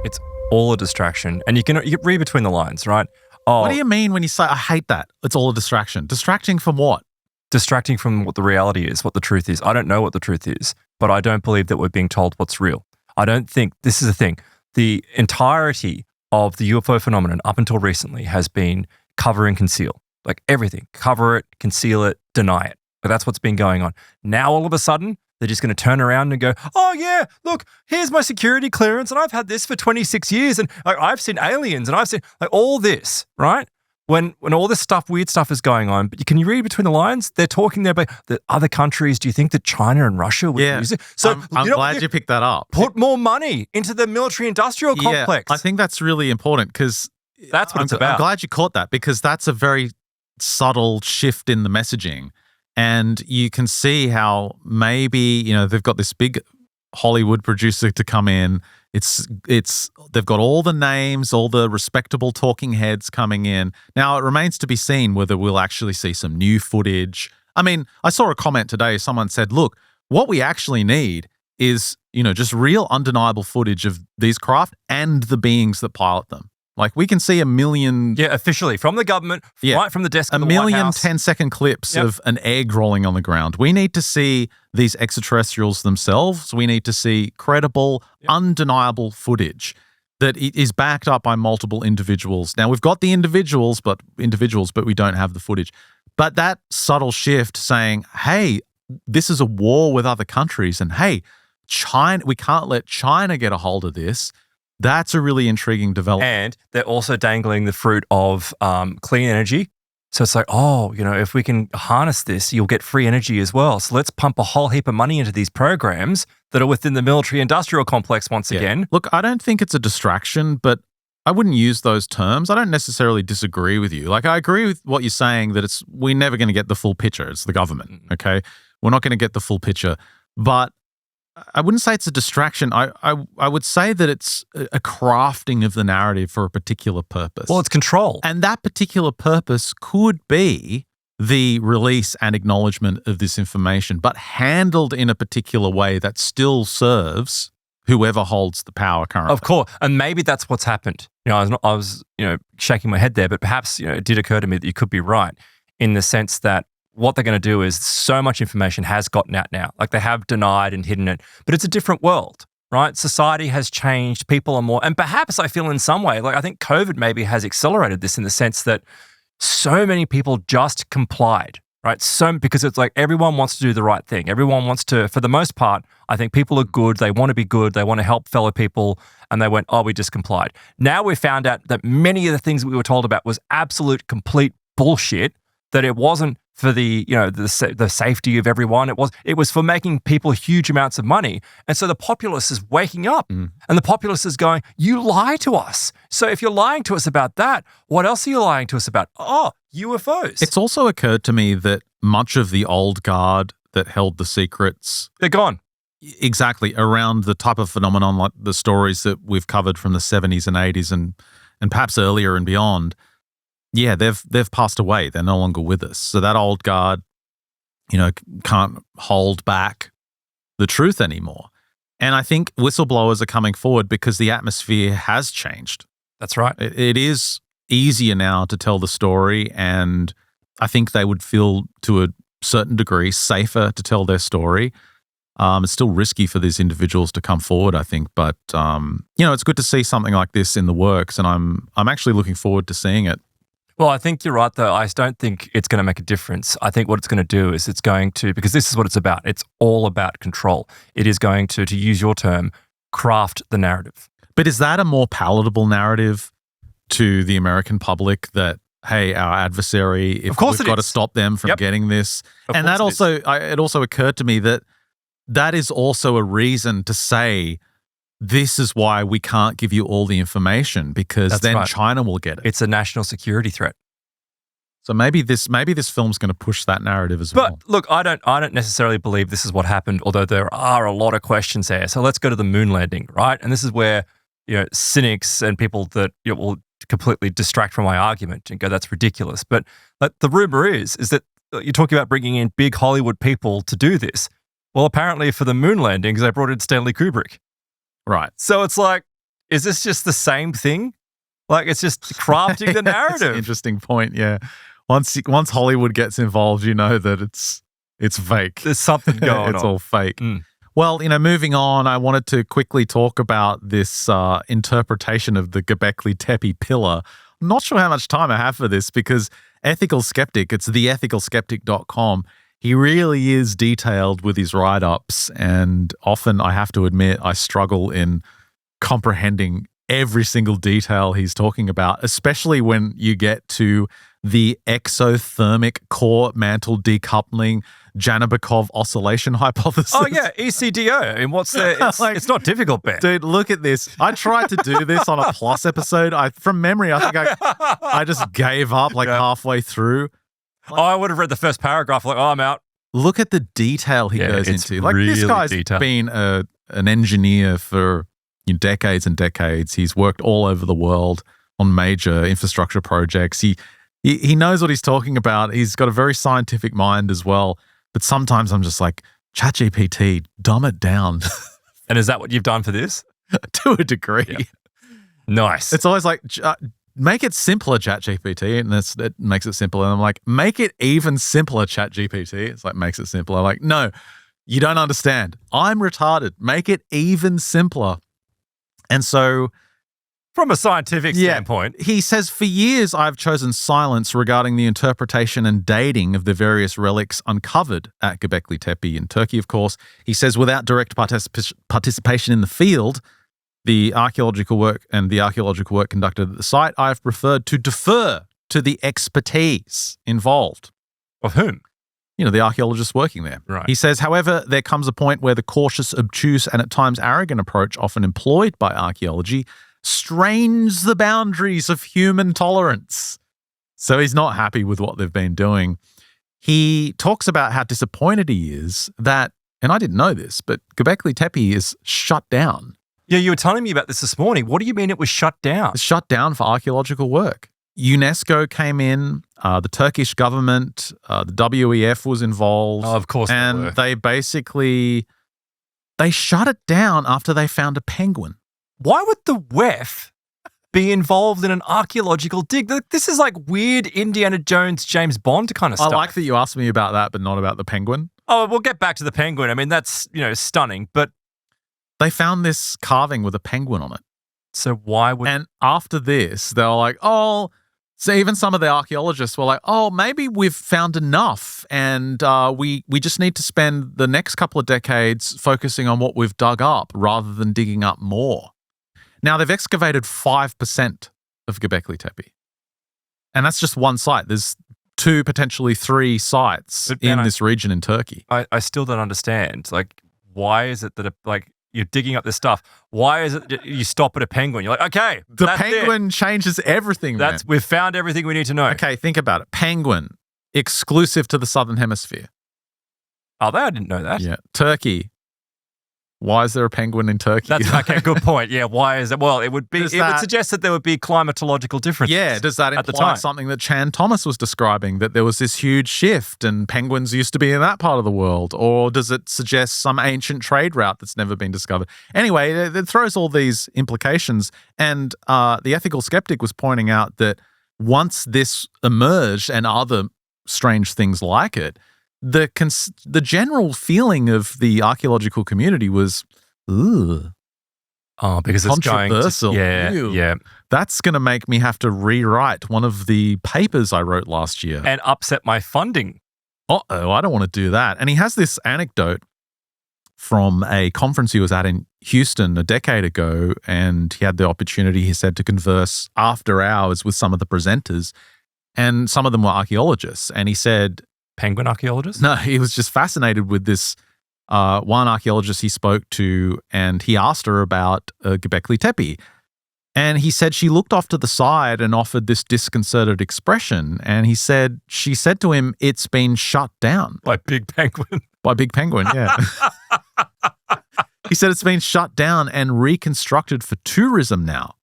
Speaker 2: It's all a distraction. And you can read between the lines, right? Oh,
Speaker 1: what do you mean when you say, I hate that? It's all a distraction. Distracting from what?
Speaker 2: Distracting from what the reality is, what the truth is. I don't know what the truth is, but I don't believe that we're being told what's real. I don't think, this is the thing, the entirety of the UFO phenomenon up until recently has been cover and conceal. Like everything. Cover it, conceal it, deny it. But that's what's been going on. Now, all of a sudden, they're just going to turn around and go, oh, yeah, look, here's my security clearance, and I've had this for 26 years, and I've seen aliens, and I've seen like all this, right? When all this stuff, weird stuff is going on, but can you read between the lines? They're talking there about the other countries. Do you think that China and Russia would use it?
Speaker 1: So I'm glad you picked that up.
Speaker 2: Put more money into the military-industrial complex.
Speaker 1: I think that's really important because
Speaker 2: that's what it's about.
Speaker 1: I'm glad you caught that because that's a very subtle shift in the messaging. And you can see how maybe, they've got this big Hollywood producer to come in. They've got all the names, all the respectable talking heads coming in. Now, it remains to be seen whether we'll actually see some new footage. I mean, I saw a comment today. Someone said, look, what we actually need is, just real undeniable footage of these craft and the beings that pilot them. Like, we can see a million...
Speaker 2: Yeah, officially, from the government, right from the desk of the White House.
Speaker 1: 10-second clips of an egg rolling on the ground. We need to see these extraterrestrials themselves. We need to see credible, undeniable footage that is backed up by multiple individuals. Now, we've got the individuals, but we don't have the footage. But that subtle shift saying, hey, this is a war with other countries, and hey, China, we can't let China get a hold of this. That's a really intriguing development.
Speaker 2: And they're also dangling the fruit of clean energy. So it's like, if we can harness this, you'll get free energy as well. So let's pump a whole heap of money into these programs that are within the military-industrial complex once again.
Speaker 1: Look, I don't think it's a distraction, but I wouldn't use those terms. I don't necessarily disagree with you. Like, I agree with what you're saying that we're never going to get the full picture. It's the government, okay? We're not going to get the full picture. But I wouldn't say it's a distraction. I would say that it's a crafting of the narrative for a particular purpose.
Speaker 2: Well, it's control.
Speaker 1: And that particular purpose could be the release and acknowledgement of this information, but handled in a particular way that still serves whoever holds the power currently.
Speaker 2: Of course. And maybe that's what's happened. I was shaking my head there, but perhaps, it did occur to me that you could be right in the sense that what they're going to do is so much information has gotten out now. Like, they have denied and hidden it, but it's a different world, right? Society has changed. People are more, and perhaps I feel in some way, like I think COVID maybe has accelerated this in the sense that so many people just complied, right? Because it's like everyone wants to do the right thing. Everyone wants to, for the most part, I think people are good. They want to be good. They want to help fellow people. And they went, we just complied. Now we found out that many of the things that we were told about was absolute, complete bullshit, that it wasn't for the safety of everyone. It was for making people huge amounts of money. And so the populace is waking up and the populace is going, you lie to us. So if you're lying to us about that, what else are you lying to us about? UFOs.
Speaker 1: It's also occurred to me that much of the old guard that held the secrets,
Speaker 2: they're gone.
Speaker 1: Exactly, around the type of phenomenon like the stories that we've covered from the 70s and 80s and perhaps earlier and beyond. Yeah, they've passed away. They're no longer with us. So that old guard, can't hold back the truth anymore. And I think whistleblowers are coming forward because the atmosphere has changed.
Speaker 2: That's right.
Speaker 1: It is easier now to tell the story, and I think they would feel to a certain degree safer to tell their story. It's still risky for these individuals to come forward, I think, but it's good to see something like this in the works, and I'm actually looking forward to seeing it.
Speaker 2: Well, I think you're right, though. I don't think it's going to make a difference. I think what it's going to do is it's going to, because this is what it's about. It's all about control. It is going to use your term, craft the narrative.
Speaker 1: But is that a more palatable narrative to the American public that, hey, our adversary, if we've got to stop them from getting this? And that also, it also occurred to me that is also a reason to say, this is why we can't give you all the information, because China will get it.
Speaker 2: It's a national security threat.
Speaker 1: So maybe this film's going to push that narrative as well.
Speaker 2: But look, I don't necessarily believe this is what happened, although there are a lot of questions there. So let's go to the moon landing, right? And this is where cynics and people that will completely distract from my argument and go, that's ridiculous. But the rumor is that you're talking about bringing in big Hollywood people to do this. Well, apparently for the moon landings, they brought in Stanley Kubrick.
Speaker 1: Right.
Speaker 2: So it's like, is this just the same thing? Like, it's just crafting the narrative.
Speaker 1: That's an interesting point, yeah. Once Hollywood gets involved, you know that it's fake.
Speaker 2: There's something going on.
Speaker 1: It's all fake. Well, moving on, I wanted to quickly talk about this interpretation of the Göbekli Tepe pillar. I'm not sure how much time I have for this because Ethical Skeptic, it's theethicalskeptic.com, he really is detailed with his write-ups, and often I have to admit I struggle in comprehending every single detail he's talking about, especially when you get to the exothermic core mantle decoupling Janabikov oscillation hypothesis.
Speaker 2: Oh, yeah, ECDO. And what's the... It's not difficult, Ben.
Speaker 1: Dude, look at this. I tried to do this on a Plus episode. From memory, I think I just gave up halfway through.
Speaker 2: I would have read the first paragraph I'm out.
Speaker 1: Look at the detail he goes into.
Speaker 2: Really
Speaker 1: this guy's
Speaker 2: detailed.
Speaker 1: Been an engineer for decades and decades. He's worked all over the world on major infrastructure projects. He knows what he's talking about. He's got a very scientific mind as well. But sometimes I'm just like, ChatGPT, dumb it down.
Speaker 2: And is that what you've done for this?
Speaker 1: To a degree.
Speaker 2: Yeah. Nice.
Speaker 1: It's always like... make it simpler, ChatGPT, and that makes it simpler. And I'm like, make it even simpler, ChatGPT. It's like, makes it simpler. I'm like, no, you don't understand. I'm retarded. Make it even simpler. And so...
Speaker 2: From a scientific standpoint.
Speaker 1: He says, for years, I've chosen silence regarding the interpretation and dating of the various relics uncovered at Göbekli Tepe in Turkey, of course. He says, without direct participation in the field, the archaeological work conducted at the site, I have preferred to defer to the expertise involved.
Speaker 2: Of whom?
Speaker 1: The archaeologists working there.
Speaker 2: Right.
Speaker 1: He says, however, there comes a point where the cautious, obtuse, and at times arrogant approach often employed by archaeology strains the boundaries of human tolerance. So he's not happy with what they've been doing. He talks about how disappointed he is that, and I didn't know this, but Göbekli Tepe is shut down.
Speaker 2: Yeah, you were telling me about this morning. What do you mean it was shut down?
Speaker 1: It's shut down for archaeological work. UNESCO came in, the Turkish government, the WEF was involved.
Speaker 2: Oh, of course
Speaker 1: and
Speaker 2: they were.
Speaker 1: They basically, they shut it down after they found a penguin.
Speaker 2: Why would the WEF be involved in an archaeological dig? This is like weird Indiana Jones, James Bond kind of stuff.
Speaker 1: I like that you asked me about that, but not about the penguin.
Speaker 2: Oh, we'll get back to the penguin. I mean, that's, stunning, but...
Speaker 1: They found this carving with a penguin on it.
Speaker 2: So why would...
Speaker 1: And after this, they were like, so even some of the archaeologists were like, maybe we've found enough and we just need to spend the next couple of decades focusing on what we've dug up rather than digging up more. Now, they've excavated 5% of Göbekli Tepe. And that's just one site. There's 2, potentially 3 sites in this region in Turkey.
Speaker 2: I still don't understand. Like, why is it that, you're digging up this stuff? Why is it that you stop at a penguin? You're like, okay,
Speaker 1: the penguin changes everything, man.
Speaker 2: We've found everything we need to know.
Speaker 1: Okay, think about it. Penguin, exclusive to the Southern Hemisphere.
Speaker 2: Oh, I didn't know that.
Speaker 1: Yeah. Turkey, Why is there a penguin in Turkey?
Speaker 2: That's okay. Good point. Yeah. Why is it? Well, it would would suggest that there would be climatological differences.
Speaker 1: Yeah. Does that imply something that Chan Thomas was describing, that there was this huge shift and penguins used to be in that part of the world? Or does it suggest some ancient trade route that's never been discovered? Anyway, it throws all these implications. And the ethical skeptic was pointing out that once this emerged and other strange things like it, the general feeling of the archaeological community was, ooh.
Speaker 2: Oh, because it's
Speaker 1: controversial.
Speaker 2: Yeah.
Speaker 1: That's going to make me have to rewrite one of the papers I wrote last year.
Speaker 2: And upset my funding.
Speaker 1: Uh-oh, I don't want to do that. And he has this anecdote from a conference he was at in Houston a decade ago, and he had the opportunity, he said, to converse after hours with some of the presenters, and some of them were archaeologists. And he said...
Speaker 2: Penguin archaeologists?
Speaker 1: No, he was just fascinated with this one archaeologist he spoke to, and he asked her about Göbekli Tepe. And he said she looked off to the side and offered this disconcerted expression. And she said to him, it's been shut down.
Speaker 2: By Big Penguin.
Speaker 1: By Big Penguin, yeah. He said it's been shut down and reconstructed for tourism now.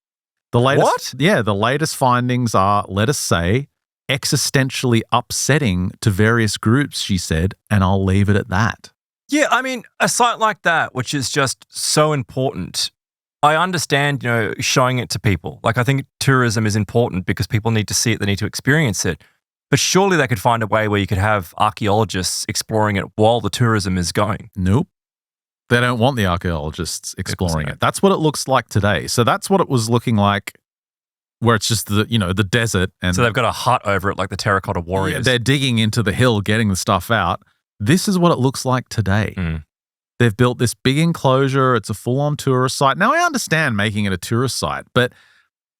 Speaker 2: What?
Speaker 1: Yeah, the latest findings are, let us say, existentially upsetting to various groups, she said, and I'll leave it at that.
Speaker 2: Yeah, I mean, a site like that, which is just so important, I understand, showing it to people. Like, I think tourism is important because people need to see it, they need to experience it. But surely they could find a way where you could have archaeologists exploring it while the tourism is going.
Speaker 1: Nope. They don't want the archaeologists exploring it. That's what it looks like today. So that's what it was looking like, where it's just the desert. And
Speaker 2: so they've got a hut over it like the Terracotta Warriors.
Speaker 1: Yeah, they're digging into the hill, getting the stuff out. This is what it looks like today. They've built this big enclosure. It's a full-on tourist site. Now, I understand making it a tourist site, but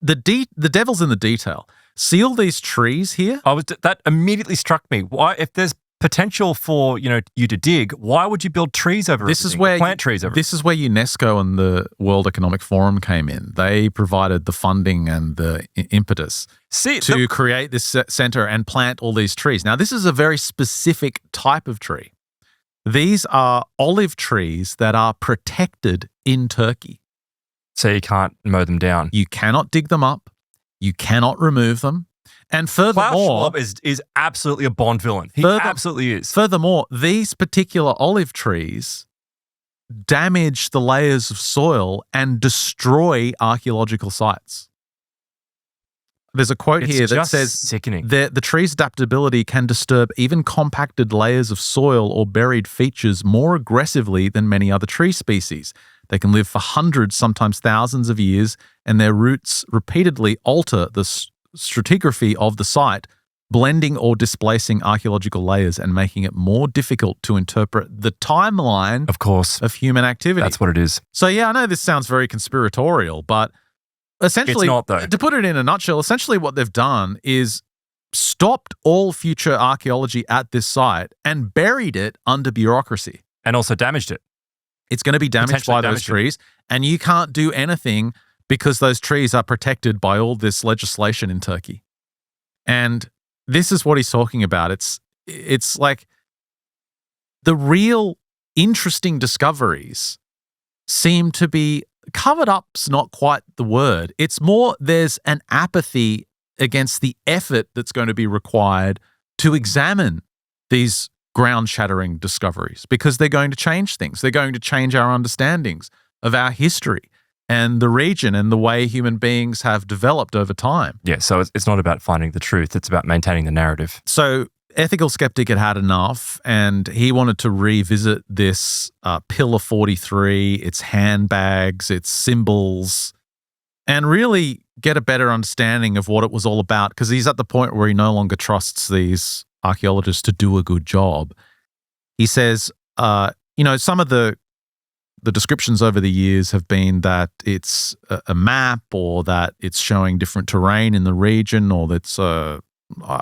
Speaker 1: the devil's in the detail. See all these trees here?
Speaker 2: That immediately struck me. Why, if there's potential for you to dig, why would you build trees over plant trees over?
Speaker 1: This is where UNESCO and the World Economic Forum came in. They provided the funding and the impetus to create this center and plant all these trees. Now, this is a very specific type of tree. These are olive trees that are protected in Turkey.
Speaker 2: So you can't mow them down.
Speaker 1: You cannot dig them up. You cannot remove them. And furthermore,
Speaker 2: Klaus Schwab is absolutely a Bond villain. He absolutely is.
Speaker 1: Furthermore, these particular olive trees damage the layers of soil and destroy archaeological sites. There's a quote here that says,
Speaker 2: sickening.
Speaker 1: The tree's adaptability can disturb even compacted layers of soil or buried features more aggressively than many other tree species. They can live for hundreds, sometimes thousands of years, and their roots repeatedly alter the stratigraphy of the site, blending or displacing archaeological layers and making it more difficult to interpret the timeline,
Speaker 2: of course,
Speaker 1: of human activity.
Speaker 2: That's what it is.
Speaker 1: So yeah, I know this sounds very conspiratorial, but essentially,
Speaker 2: it's not, though.
Speaker 1: To put it in a nutshell, essentially what they've done is stopped all future archaeology at this site and buried it under bureaucracy.
Speaker 2: And also damaged it.
Speaker 1: It's going to be damaged by those trees, and you can't do anything because those trees are protected by all this legislation in Turkey. And this is what he's talking about. It's like the real interesting discoveries seem to be covered up's not quite the word. It's more there's an apathy against the effort that's going to be required to examine these ground-shattering discoveries because they're going to change things. They're going to change our understandings of our history and the region and the way human beings have developed over time.
Speaker 2: Yeah, so it's not about finding the truth. It's about maintaining the narrative.
Speaker 1: So Ethical Skeptic had enough, and he wanted to revisit this Pillar 43, its handbags, its symbols, and really get a better understanding of what it was all about, because he's at the point where he no longer trusts these archaeologists to do a good job. He says, some of the descriptions over the years have been that it's a map, or that it's showing different terrain in the region, or that's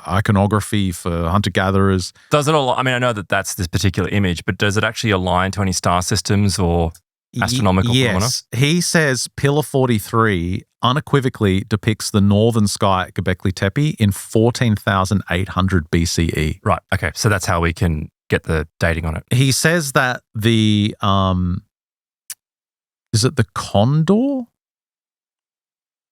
Speaker 1: iconography for hunter-gatherers.
Speaker 2: Does it all? I mean, I know that that's this particular image, but does it actually align to any star systems or astronomical phenomena?
Speaker 1: Yes. He says Pillar 43 unequivocally depicts the northern sky at Göbekli Tepe in 14,800 BCE.
Speaker 2: Right. Okay. So that's how we can get the dating on it.
Speaker 1: He says that the Is it the condor?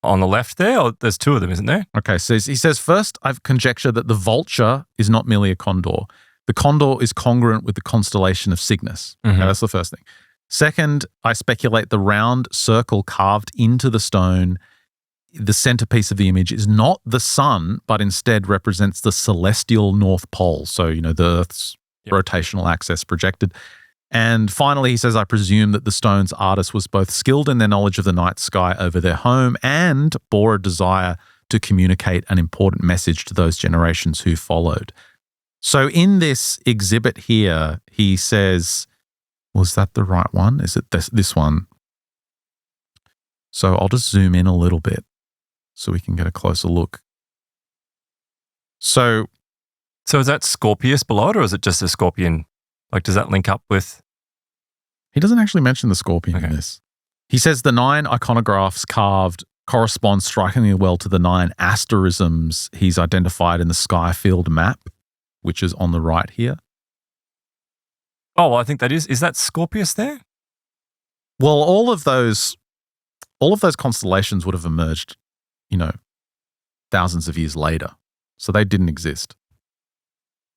Speaker 2: On the left there? Or there's two of them, isn't there?
Speaker 1: Okay, so he says, first, I've conjectured that the vulture is not merely a condor. The condor is congruent with the constellation of Cygnus. Okay, that's the first thing. Second, I speculate the round circle carved into the stone, the centerpiece of the image, is not the sun, but instead represents the celestial North Pole. So, the Earth's rotational axis projected. And finally, he says, I presume that the stone's artist was both skilled in their knowledge of the night sky over their home and bore a desire to communicate an important message to those generations who followed. So in this exhibit here, he says, was that the right one? Is it this one? So I'll just zoom in a little bit so we can get a closer look. So
Speaker 2: is that Scorpius below it, or is it just a scorpion? Like, does that link up with?
Speaker 1: He doesn't actually mention the scorpion in this. He says the 9 iconographs carved correspond strikingly well to the 9 asterisms he's identified in the Skyfield map, which is on the right here.
Speaker 2: Oh, well, I think that is that Scorpius there?
Speaker 1: Well, all of those constellations would have emerged, thousands of years later. So they didn't exist.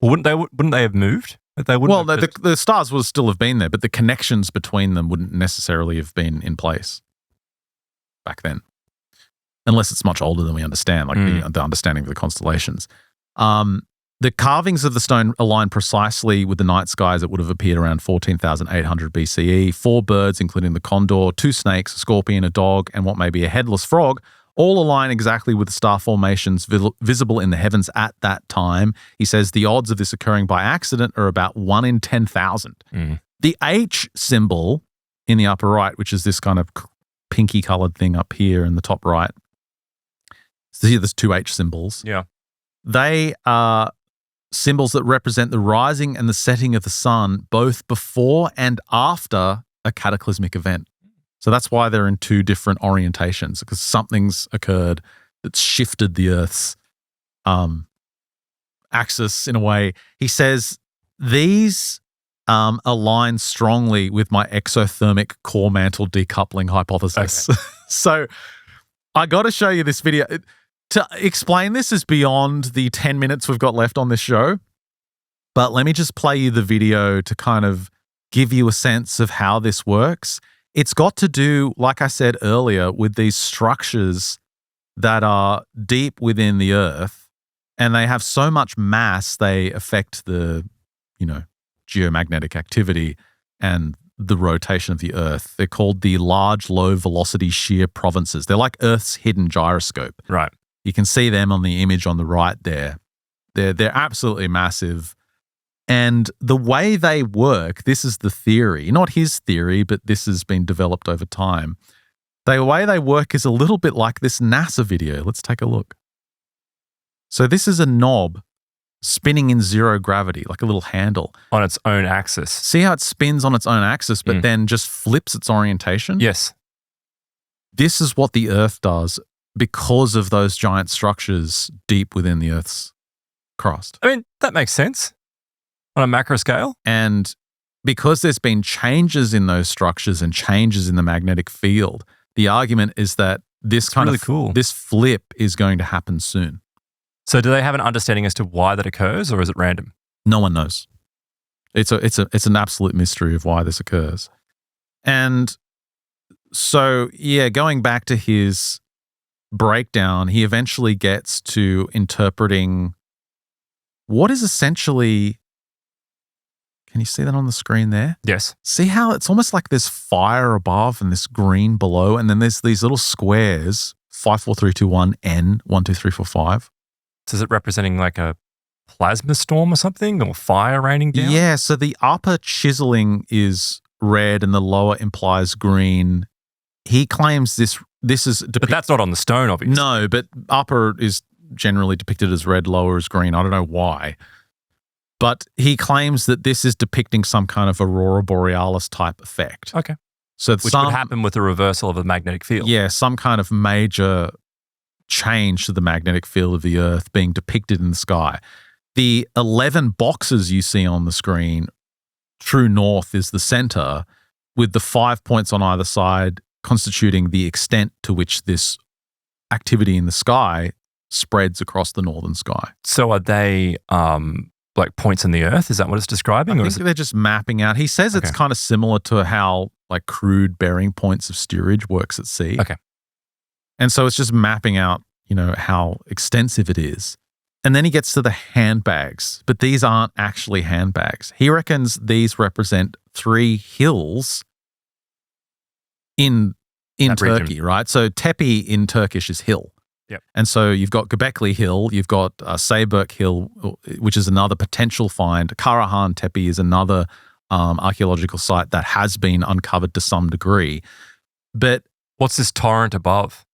Speaker 2: Well, wouldn't they have moved?
Speaker 1: The stars would still have been there, but the connections between them wouldn't necessarily have been in place back then, unless it's much older than we understand, like the understanding of the constellations. The carvings of the stone align precisely with the night skies that would have appeared around 14,800 BCE. 4 birds, including the condor, 2 snakes, a scorpion, a dog, and what may be a headless frog, all align exactly with the star formations visible in the heavens at that time. He says the odds of this occurring by accident are about 1 in 10,000. The H symbol in the upper right, which is this kind of pinky colored thing up here in the top right. So here there's 2 H symbols.
Speaker 2: Yeah.
Speaker 1: They are symbols that represent the rising and the setting of the sun, both before and after a cataclysmic event. So that's why they're in 2 different orientations, because something's occurred that's shifted the Earth's axis in a way. He says these align strongly with my exothermic core mantle decoupling hypothesis. Okay. So I got to show you this video. To explain this is beyond the 10 minutes we've got left on this show, but let me just play you the video to kind of give you a sense of how this works. It's got to do, like I said earlier, with these structures that are deep within the Earth, and they have so much mass they affect the, geomagnetic activity and the rotation of the Earth. They're called the large low-velocity shear provinces. They're like Earth's hidden gyroscope.
Speaker 2: Right.
Speaker 1: You can see them on the image on the right there. They're absolutely massive. And the way they work, this is the theory, not his theory, but this has been developed over time. The way they work is a little bit like this NASA video. Let's take a look. So this is a knob spinning in zero gravity, like a little handle.
Speaker 2: On its own axis.
Speaker 1: See how it spins on its own axis, but then just flips its orientation?
Speaker 2: Yes.
Speaker 1: This is what the Earth does because of those giant structures deep within the Earth's crust.
Speaker 2: I mean, that makes sense. On a macro scale?
Speaker 1: And because there's been changes in those structures and changes in the magnetic field, the argument is that this this flip is going to happen soon.
Speaker 2: So do they have an understanding as to why that occurs, or is it random?
Speaker 1: No one knows. It's an absolute mystery of why this occurs. And so, going back to his breakdown, he eventually gets to interpreting what is essentially... Can you see that on the screen there?
Speaker 2: Yes.
Speaker 1: See how it's almost like there's fire above and this green below, and then there's these little squares, 5, 4, 3, 2, 1, N, 1, 2, 3, 4, 5.
Speaker 2: So is it representing like a plasma storm or something, or fire raining down?
Speaker 1: Yeah, so the upper chiseling is red and the lower implies green. He claims this is...
Speaker 2: But that's not on the stone, obviously.
Speaker 1: No, but upper is generally depicted as red, lower as green. I don't know why. But he claims that this is depicting some kind of aurora borealis type effect.
Speaker 2: Okay.
Speaker 1: So
Speaker 2: which would happen with the reversal of the magnetic field.
Speaker 1: Yeah, some kind of major change to the magnetic field of the Earth being depicted in the sky. The 11 boxes you see on the screen, true north is the center. with the 5 points on either side constituting the extent to which this activity in the sky spreads across the northern sky.
Speaker 2: So are they like points in the earth? Is that what it's describing?
Speaker 1: I think they're just mapping out. He says it's kind of similar to how like crude bearing points of steerage works at sea.
Speaker 2: Okay.
Speaker 1: And so it's just mapping out, how extensive it is. And then he gets to the handbags, but these aren't actually handbags. He reckons these represent 3 hills in Turkey,
Speaker 2: region.
Speaker 1: right? So Tepe in Turkish is hill.
Speaker 2: Yep.
Speaker 1: And so you've got Göbekli Hill, you've got Sayburk Hill, which is another potential find. Karahan Tepe is another archaeological site that has been uncovered to some degree. But
Speaker 2: what's this torrent above?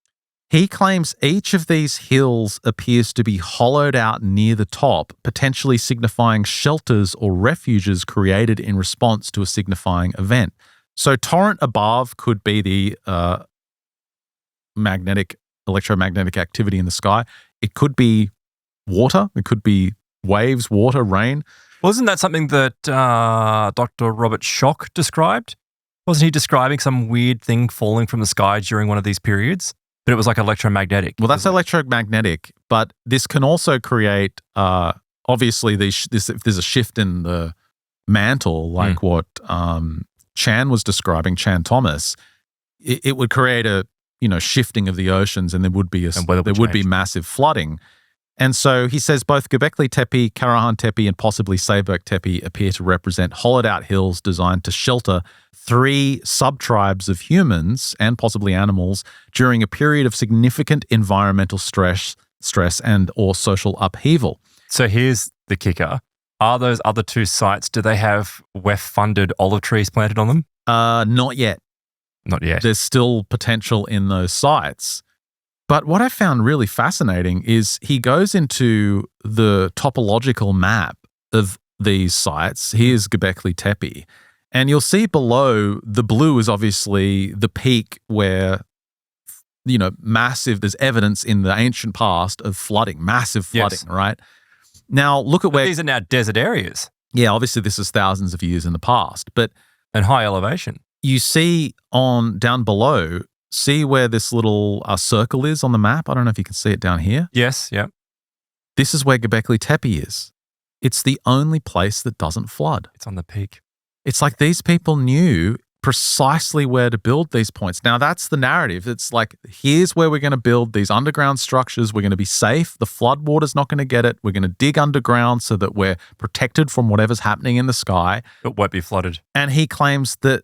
Speaker 1: He claims each of these hills appears to be hollowed out near the top, potentially signifying shelters or refuges created in response to a signifying event. So torrent above could be the electromagnetic activity in the sky. It could be water. It could be waves, water, rain.
Speaker 2: Wasn't that something that Dr. Robert Schoch described? Wasn't he describing some weird thing falling from the sky during one of these periods? But it was like electromagnetic.
Speaker 1: Well, that's electromagnetic, but this can also create, obviously, if there's a shift in the mantle, like what Chan was describing, Chan Thomas, it would create a shifting of the oceans, and there would be massive flooding. And so he says both Göbekli Tepe, Karahan Tepe, and possibly Sayburk Tepe appear to represent hollowed-out hills designed to shelter 3 sub-tribes of humans and possibly animals during a period of significant environmental stress and or social upheaval.
Speaker 2: So here's the kicker. Are those other 2 sites, do they have WEF-funded olive trees planted on them?
Speaker 1: Not yet.
Speaker 2: Not yet.
Speaker 1: There's still potential in those sites. But what I found really fascinating is he goes into the topological map of these sites. Here's Göbekli Tepe. And you'll see below, the blue is obviously the peak where, there's evidence in the ancient past of flooding, massive flooding, right? Now, look at where...
Speaker 2: These are now desert areas.
Speaker 1: Yeah, obviously this is thousands of years in the past. But
Speaker 2: and high elevation.
Speaker 1: You see down below... See where this little circle is on the map? I don't know if you can see it down here.
Speaker 2: Yes, yeah.
Speaker 1: This is where Göbekli Tepe is. It's the only place that doesn't flood.
Speaker 2: It's on the peak.
Speaker 1: It's like these people knew precisely where to build these points. Now, that's the narrative. It's like, here's where we're going to build these underground structures. We're going to be safe. The flood water's not going to get it. We're going to dig underground so that we're protected from whatever's happening in the sky.
Speaker 2: It won't be flooded.
Speaker 1: And he claims that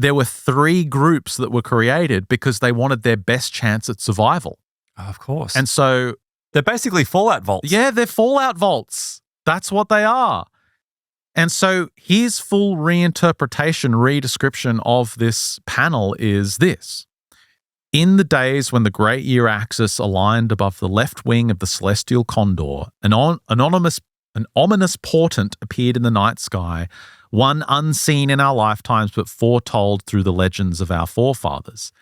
Speaker 1: there were 3 groups that were created because they wanted their best chance at survival.
Speaker 2: Of course.
Speaker 1: And so...
Speaker 2: They're basically fallout vaults.
Speaker 1: Yeah, they're fallout vaults. That's what they are. And so his full reinterpretation, redescription of this panel is this. In the days when the great year axis aligned above the left wing of the celestial condor, an ominous portent appeared in the night sky, one unseen in our lifetimes but foretold through the legends of our forefathers.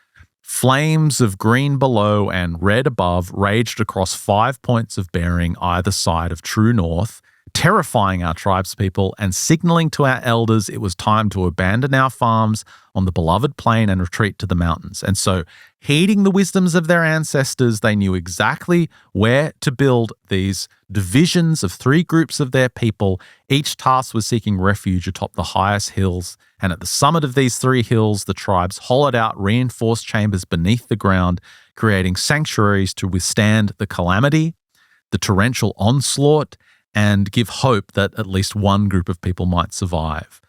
Speaker 1: Flames of green below and red above raged across 5 points of bearing either side of true north, terrifying our tribespeople and signaling to our elders it was time to abandon our farms on the beloved plain and retreat to the mountains. And so, heeding the wisdoms of their ancestors, they knew exactly where to build these divisions of 3 groups of their people. Each task was seeking refuge atop the highest hills, and at the summit of these 3 hills, the tribes hollowed out reinforced chambers beneath the ground, creating sanctuaries to withstand the calamity, the torrential onslaught, and give hope that at least one group of people might survive.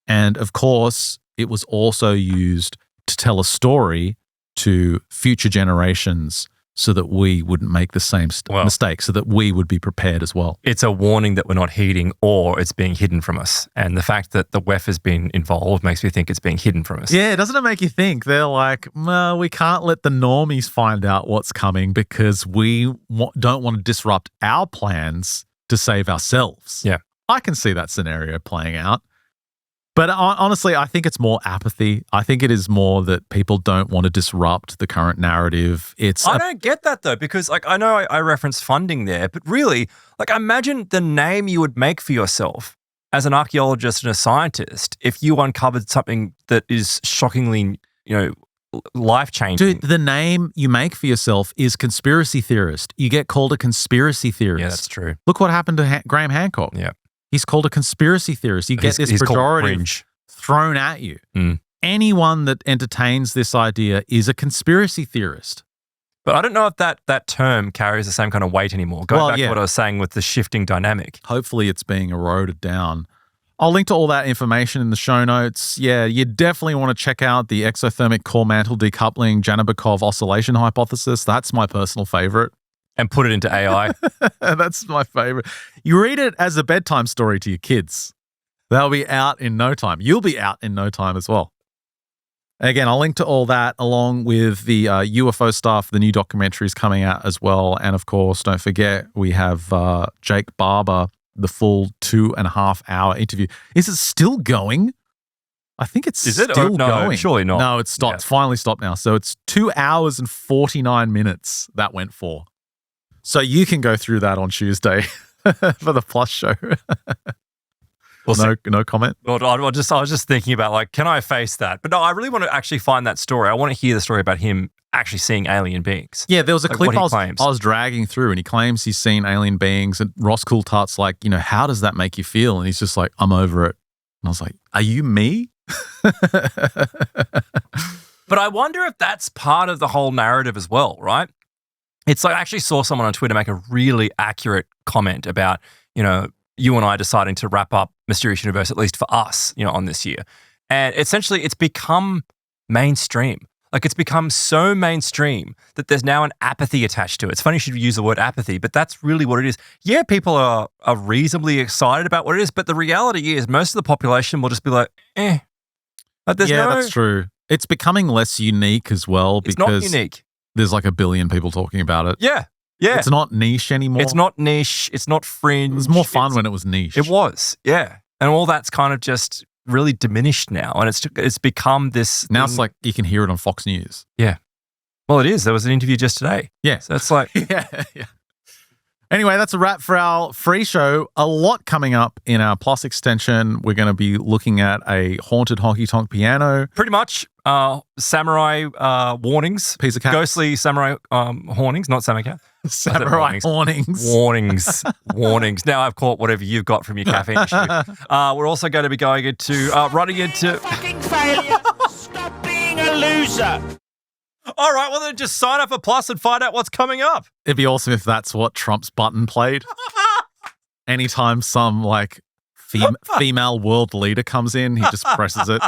Speaker 1: And of course, it was also used to tell a story to future generations so that we wouldn't make the same mistake, so that we would be prepared as well.
Speaker 2: It's a warning that we're not heeding, or it's being hidden from us. And the fact that the WEF has been involved makes me think it's being hidden from us.
Speaker 1: Yeah, doesn't it make you think? They're like, well, we can't let the normies find out what's coming because we don't want to disrupt our plans to save ourselves.
Speaker 2: Yeah.
Speaker 1: I can see that scenario playing out. But honestly, I think it's more apathy. I think it is more that people don't want to disrupt the current narrative.
Speaker 2: I don't get that though, because I know I referenced funding there, but really, imagine the name you would make for yourself as an archaeologist and a scientist, if you uncovered something that is shockingly, life-changing.
Speaker 1: Dude, the name you make for yourself is conspiracy theorist. You get called a conspiracy theorist.
Speaker 2: Yeah, that's true.
Speaker 1: Look what happened to Graham Hancock.
Speaker 2: Yeah.
Speaker 1: He's called a conspiracy theorist. You get this pejorative thrown at you. Anyone that entertains this idea is a conspiracy theorist.
Speaker 2: But I don't know if that term carries the same kind of weight anymore. Going back to what I was saying with the shifting dynamic.
Speaker 1: Hopefully it's being eroded down. I'll link to all that information in the show notes. Yeah, you definitely want to check out the exothermic core mantle decoupling Janabikov oscillation hypothesis. That's my personal favorite.
Speaker 2: And put it into AI.
Speaker 1: That's my favorite. You read it as a bedtime story to your kids. They'll be out in no time. You'll be out in no time as well. Again, I'll link to all that along with the UFO stuff. The new documentary is coming out as well. And of course, don't forget, we have Jake Barber, the full 2.5 hour interview. Is it still going? I think it's still going.
Speaker 2: No, surely not.
Speaker 1: No, it's stopped.
Speaker 2: Yeah.
Speaker 1: It's finally stopped now. So it's 2 hours and 49 minutes that went for. So you can go through that on Tuesday for the Plus show. No comment?
Speaker 2: Well, I was just thinking about, can I face that? But no, I really want to actually find that story. I want to hear the story about him actually seeing alien beings.
Speaker 1: Yeah, there was a clip I
Speaker 2: claims.
Speaker 1: was dragging through, and he claims he's seen alien beings. And Ross Coulthardt's like, how does that make you feel? And he's just like, I'm over it. And I was like, are you me?
Speaker 2: But I wonder if that's part of the whole narrative as well, right? It's like I actually saw someone on Twitter make a really accurate comment about, you and I deciding to wrap up Mysterious Universe, at least for us, on this year. And essentially it's become mainstream. It's become so mainstream that there's now an apathy attached to it. It's funny you should use the word apathy, but that's really what it is. Yeah, people are reasonably excited about what it is, but the reality is most of the population will just be like, eh.
Speaker 1: That's true. It's becoming less unique as well because
Speaker 2: it's not unique.
Speaker 1: There's 1 billion people talking about it.
Speaker 2: Yeah. Yeah.
Speaker 1: It's not niche anymore.
Speaker 2: It's not niche. It's not fringe.
Speaker 1: It was more fun when it was niche.
Speaker 2: It was, yeah. And all that's kind of just really diminished now. And it's become this...
Speaker 1: Now it's like you can hear it on Fox News.
Speaker 2: Yeah. Well, it is. There was an interview just today.
Speaker 1: Yeah.
Speaker 2: So it's like...
Speaker 1: yeah. Anyway, that's a wrap for our free show. A lot coming up in our Plus extension. We're going to be looking at a haunted honky-tonk piano.
Speaker 2: Pretty much. Samurai warnings.
Speaker 1: Piece of cat.
Speaker 2: Ghostly samurai warnings, not samurai.
Speaker 1: Samurai warnings.
Speaker 2: Warnings. Now I've caught whatever you've got from your caffeine issue. We're also going to be going into running into
Speaker 20: fucking failure. Stop being a loser.
Speaker 2: All right, well then just sign up for Plus and find out what's coming up.
Speaker 1: It'd be awesome if that's what Trump's button played. Anytime some female world leader comes in, he just presses it.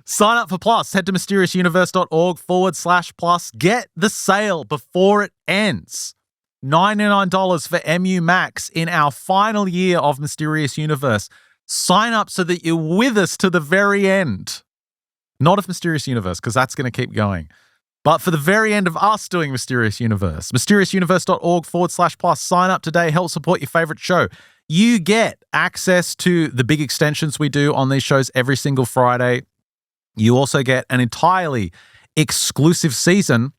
Speaker 1: Sign up for Plus. Head to mysteriousuniverse.org/plus. Get the sale before it ends. $99 for MU Max in our final year of Mysterious Universe. Sign up so that you're with us to the very end. Not of Mysterious Universe, because that's going to keep going. But for the very end of us doing Mysterious Universe, mysteriousuniverse.org/plus. Sign up today. Help support your favorite show. You get access to the big extensions we do on these shows every single Friday. You also get an entirely exclusive season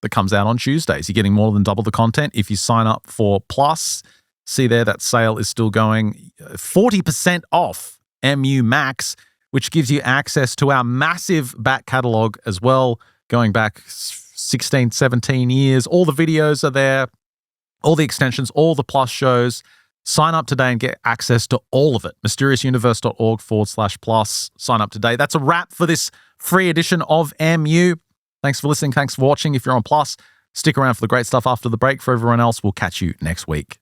Speaker 1: that comes out on Tuesdays. You're getting more than double the content if you sign up for Plus. See there, that sale is still going. 40% off MU Max, which gives you access to our massive back catalog as well, going back 16, 17 years. All the videos are there, all the extensions, all the Plus shows. Sign up today and get access to all of it. mysteriousuniverse.org/plus. Sign up today. That's a wrap for this free edition of MU. Thanks for listening. Thanks for watching. If you're on Plus, stick around for the great stuff after the break. For everyone else, we'll catch you next week.